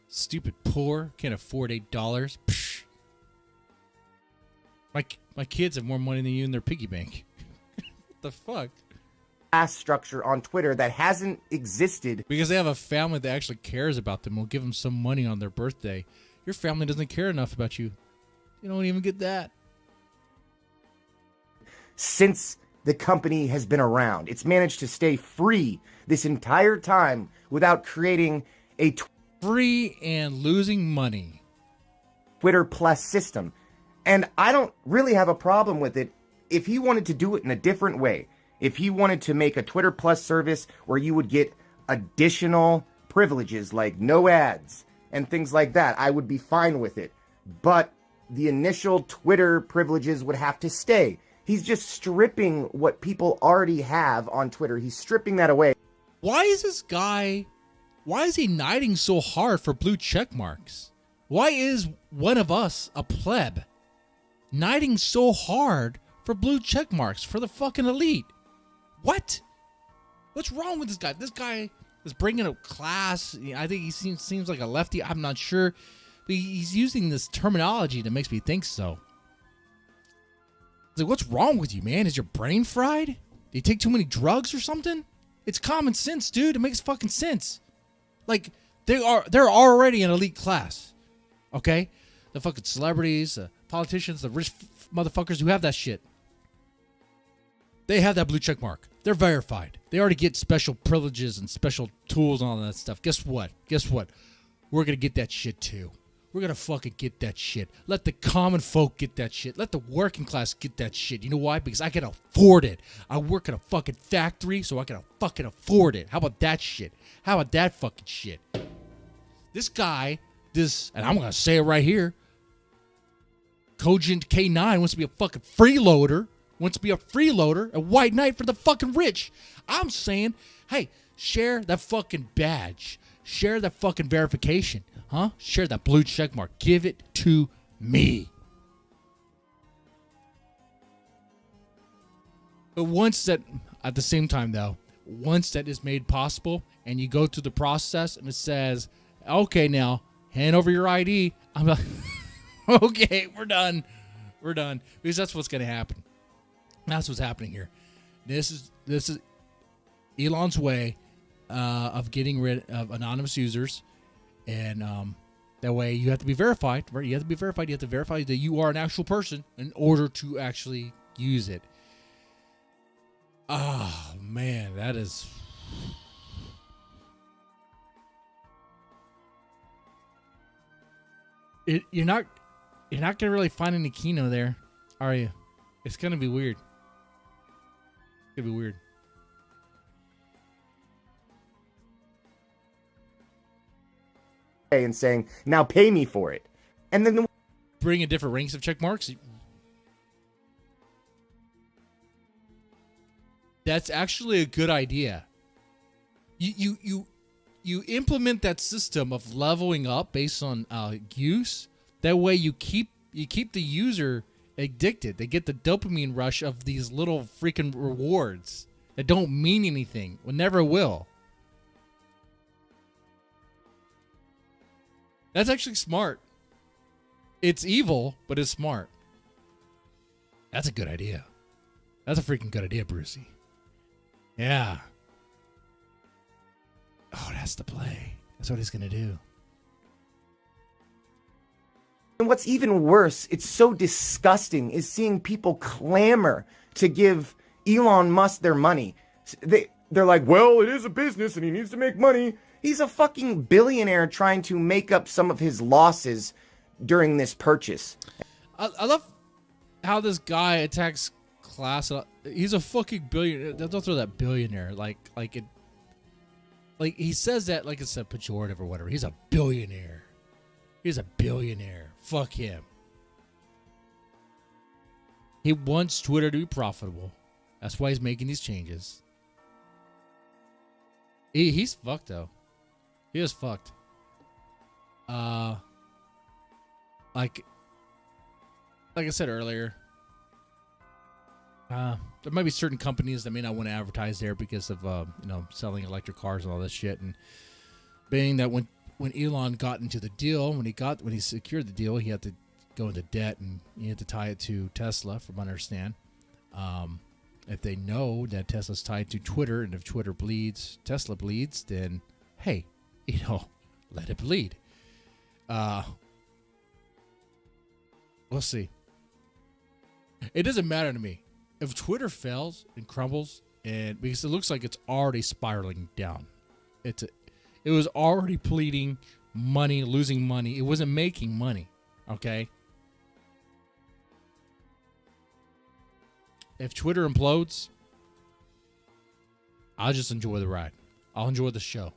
Speaker 1: Stupid poor. Can't afford $8. Psh. My kids have more money than you in their piggy bank. What the fuck?
Speaker 3: Class structure on Twitter that hasn't existed.
Speaker 1: Because they have a family that actually cares about them. Will give them some money on their birthday. Your family doesn't care enough about you. You don't even get that.
Speaker 3: Since the company has been around, it's managed to stay free this entire time without creating a
Speaker 1: free and losing money
Speaker 3: Twitter Plus system. And I don't really have a problem with it if he wanted to do it in a different way. If he wanted to make a Twitter Plus service where you would get additional privileges like no ads and things like that, I would be fine with it. But the initial Twitter privileges would have to stay. He's just stripping what people already have on Twitter. He's stripping that away.
Speaker 1: Why is he knighting so hard for blue check marks? Why is one of us, a pleb, knighting so hard for blue check marks for the fucking elite? What? What's wrong with this guy? This guy is bringing up class. I think he seems like a lefty. I'm not sure. But he's using this terminology that makes me think so. It's like, what's wrong with you, man? Is your brain fried? Do you take too many drugs or something? It's common sense, dude. It makes fucking sense. Like, they're already an elite class. Okay? The fucking celebrities, the politicians, the rich motherfuckers who have that shit. They have that blue check mark. They're verified. They already get special privileges and special tools and all that stuff. Guess what? We're going to get that shit too. We're going to fucking get that shit. Let the common folk get that shit. Let the working class get that shit. You know why? Because I can afford it. I work at a fucking factory, so I can fucking afford it. How about that shit? How about that fucking shit? This guy, and I'm going to say it right here, Cogent K9 wants to be a fucking freeloader. Wants to be a freeloader, a white knight for the fucking rich. I'm saying, hey, share that fucking badge. Share that fucking verification. Huh? Share that blue check mark. Give it to me. But once that, at the same time though, once that is made possible and you go through the process and it says, okay, now hand over your ID. I'm like, okay, we're done. We're done. Because that's what's going to happen. That's what's happening here. This is Elon's way of getting rid of anonymous users, and that way you have to be verified. Right? You have to be verified. You have to verify that you are an actual person in order to actually use it. Oh man, that is. You're not gonna really find any Kino there, are you? It's gonna be weird. It's gonna be weird.
Speaker 3: And saying, now pay me for it. And then
Speaker 1: Bring in different ranks of check marks. That's actually a good idea. You implement that system of leveling up based on use. That way you keep the user addicted. They get the dopamine rush of these little freaking rewards that don't mean anything. Well, never will. That's actually smart. It's evil, but it's smart. That's a good idea. That's a freaking good idea, Brucey. Yeah. Oh, that's the play. That's what he's going to do.
Speaker 3: And what's even worse, it's so disgusting, is seeing people clamor to give Elon Musk their money. They're like, well, it is a business and he needs to make money. He's a fucking billionaire trying to make up some of his losses during this purchase.
Speaker 1: I love how this guy attacks class. He's a fucking billionaire. Don't throw that billionaire like he says that like it's a pejorative or whatever. He's a billionaire. He's a billionaire. Fuck him. He wants Twitter to be profitable. That's why he's making these changes. He's fucked though. He is fucked. Like I said earlier, there might be certain companies that may not want to advertise there because of selling electric cars and all this shit. And being that when Elon got into the deal, when he secured the deal, he had to go into debt and he had to tie it to Tesla, from what I understand. If they know that Tesla's tied to Twitter, and if Twitter bleeds, Tesla bleeds, then hey, let it bleed. We'll see. It doesn't matter to me if Twitter fails and crumbles, and because it looks like it's already spiraling down. It was already bleeding money, losing money. It wasn't making money. Okay. If Twitter implodes, I'll just enjoy the ride. I'll enjoy the show.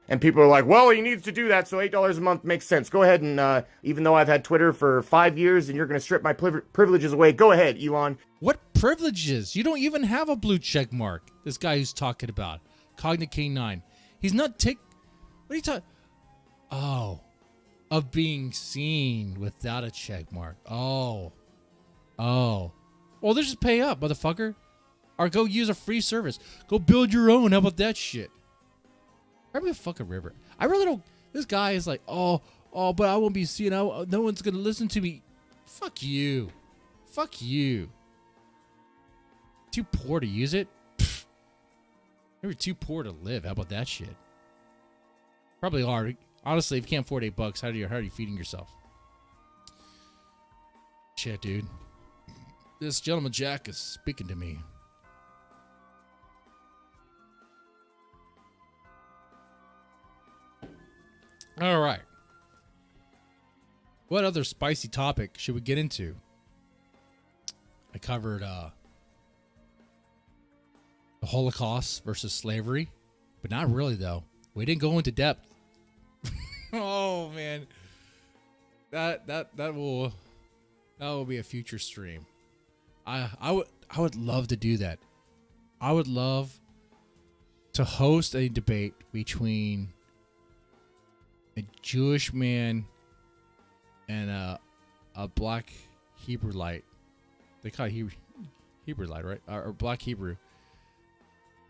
Speaker 3: And people are like, well, he needs to do that, so $8 a month makes sense. Go ahead and, even though I've had Twitter for 5 years and you're going to strip my privileges away, go ahead, Elon.
Speaker 1: What privileges? You don't even have a blue check mark. This guy who's talking about. Cognate K9. He's not What are you talking? Oh. Of being seen without a check mark. Oh. Well, then just pay up, motherfucker. Or go use a free service. Go build your own. How about that shit? Grab me a fucking river. I really don't. This guy is like, but I won't be seen. No one's gonna listen to me. Fuck you. Fuck you. Too poor to use it? Pfft. You're too poor to live. How about that shit? Probably are. Honestly, if you can't afford $8, how are you feeding yourself? Shit, dude. This gentleman Jack is speaking to me. All right. What other spicy topic should we get into? I covered the Holocaust versus slavery, but not really though. We didn't go into depth. Oh man, that will be a future stream. I would love to do that. I would love to host a debate between a Jewish man and a black Hebrewite. They call it Hebrewite, right? Or black Hebrew.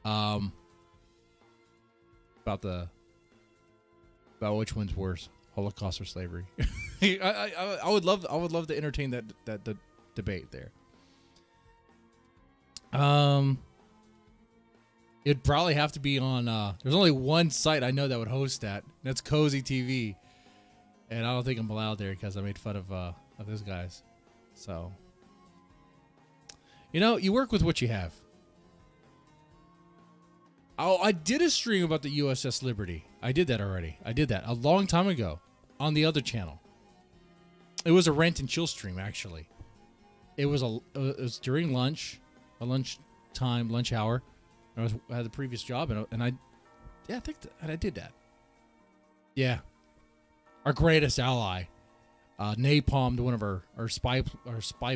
Speaker 1: About which one's worse, Holocaust or slavery? I would love to entertain that debate there. It'd probably have to be on. There's only one site I know that would host that. And that's Cozy TV, and I don't think I'm allowed there because I made fun of those guys. So, you work with what you have. Oh, I did a stream about the USS Liberty. I did that already. I did that a long time ago on the other channel. It was a rant and chill stream, actually. It was during lunch, lunch hour. I had the previous job, and I think I did that. Yeah, our greatest ally, napalmed one of our spy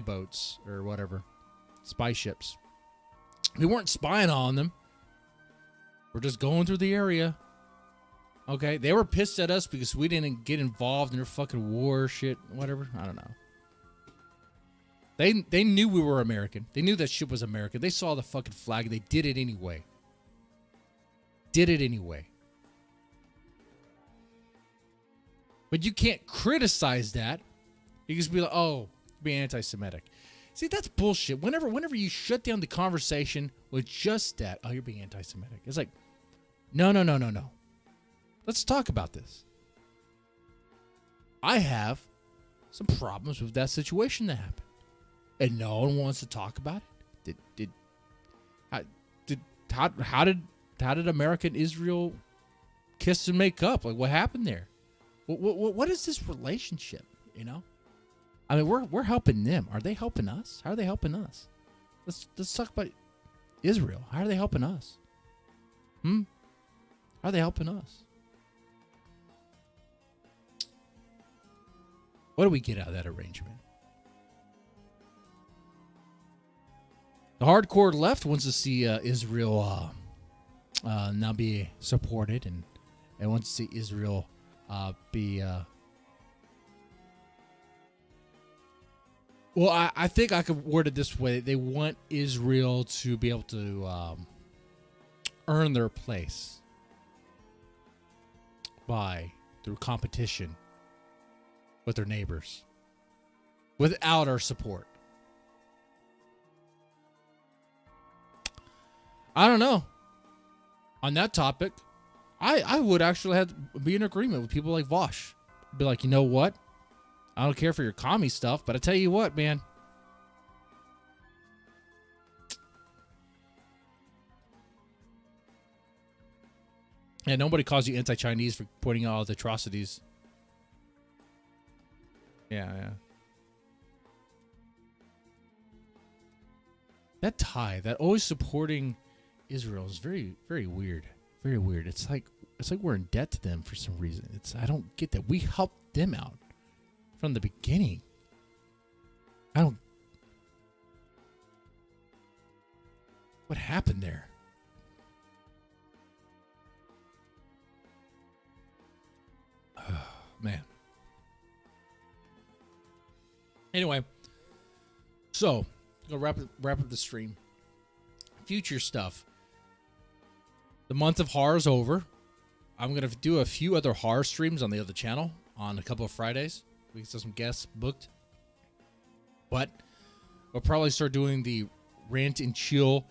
Speaker 1: boats or whatever, spy ships. We weren't spying on them. We're just going through the area. Okay, they were pissed at us because we didn't get involved in their fucking war shit, whatever. I don't know. They knew we were American. They knew that shit was American. They saw the fucking flag. They did it anyway. But you can't criticize that. You just be like, oh, be anti-Semitic. See, that's bullshit. Whenever you shut down the conversation with just that, oh, you're being anti-Semitic. It's like, no. Let's talk about this. I have some problems with that situation that happened. And no one wants to talk about it. How did America and Israel kiss and make up? Like, what happened there? What is this relationship? I mean, we're helping them. Are they helping us? How are they helping us? Let's talk about Israel. How are they helping us? How are they helping us? What do we get out of that arrangement? The hardcore left wants to see Israel now be supported, and wants to see Israel be. Well, I think I could word it this way: they want Israel to be able to earn their place through competition with their neighbors, without our support. I don't know. On that topic, I would actually have to be in agreement with people like Vosh. Be like, you know what? I don't care for your commie stuff, but I tell you what, man. Yeah, nobody calls you anti-Chinese for pointing out all the atrocities. Yeah. That tie, that always supporting Israel is very, very weird. Very weird. It's like we're in debt to them for some reason. I don't get that. We helped them out from the beginning. What happened there? Oh, man. Anyway, so go wrap up the stream. Future stuff. The month of horror is over. I'm gonna do a few other horror streams on the other channel on a couple of Fridays. We get some guests booked. But we'll probably start doing the rant and chill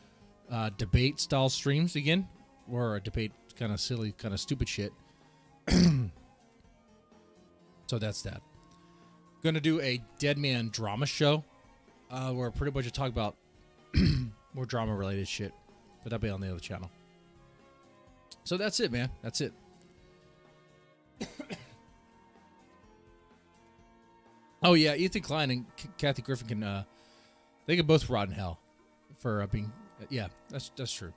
Speaker 1: debate style streams again, or a debate kind of silly, kind of stupid shit. So that's that. Gonna do a Dead Man drama show where pretty much I talk about more drama related shit, but that'll be on the other channel. So that's it, man. That's it. Oh yeah, Ethan Klein and Kathy Griffin can they can both rot in hell for being yeah, that's true.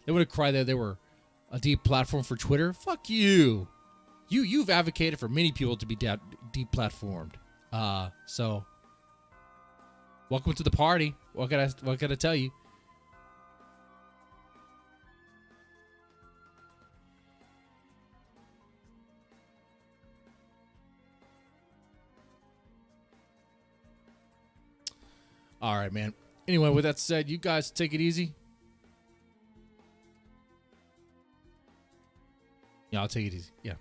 Speaker 1: They would have cried that they were a deep platform for Twitter. Fuck you. You've advocated for many people to be deplatformed. So welcome to the party. What can I tell you? All right, man. Anyway, with that said, you guys take it easy. Yeah, I'll take it easy. Yeah.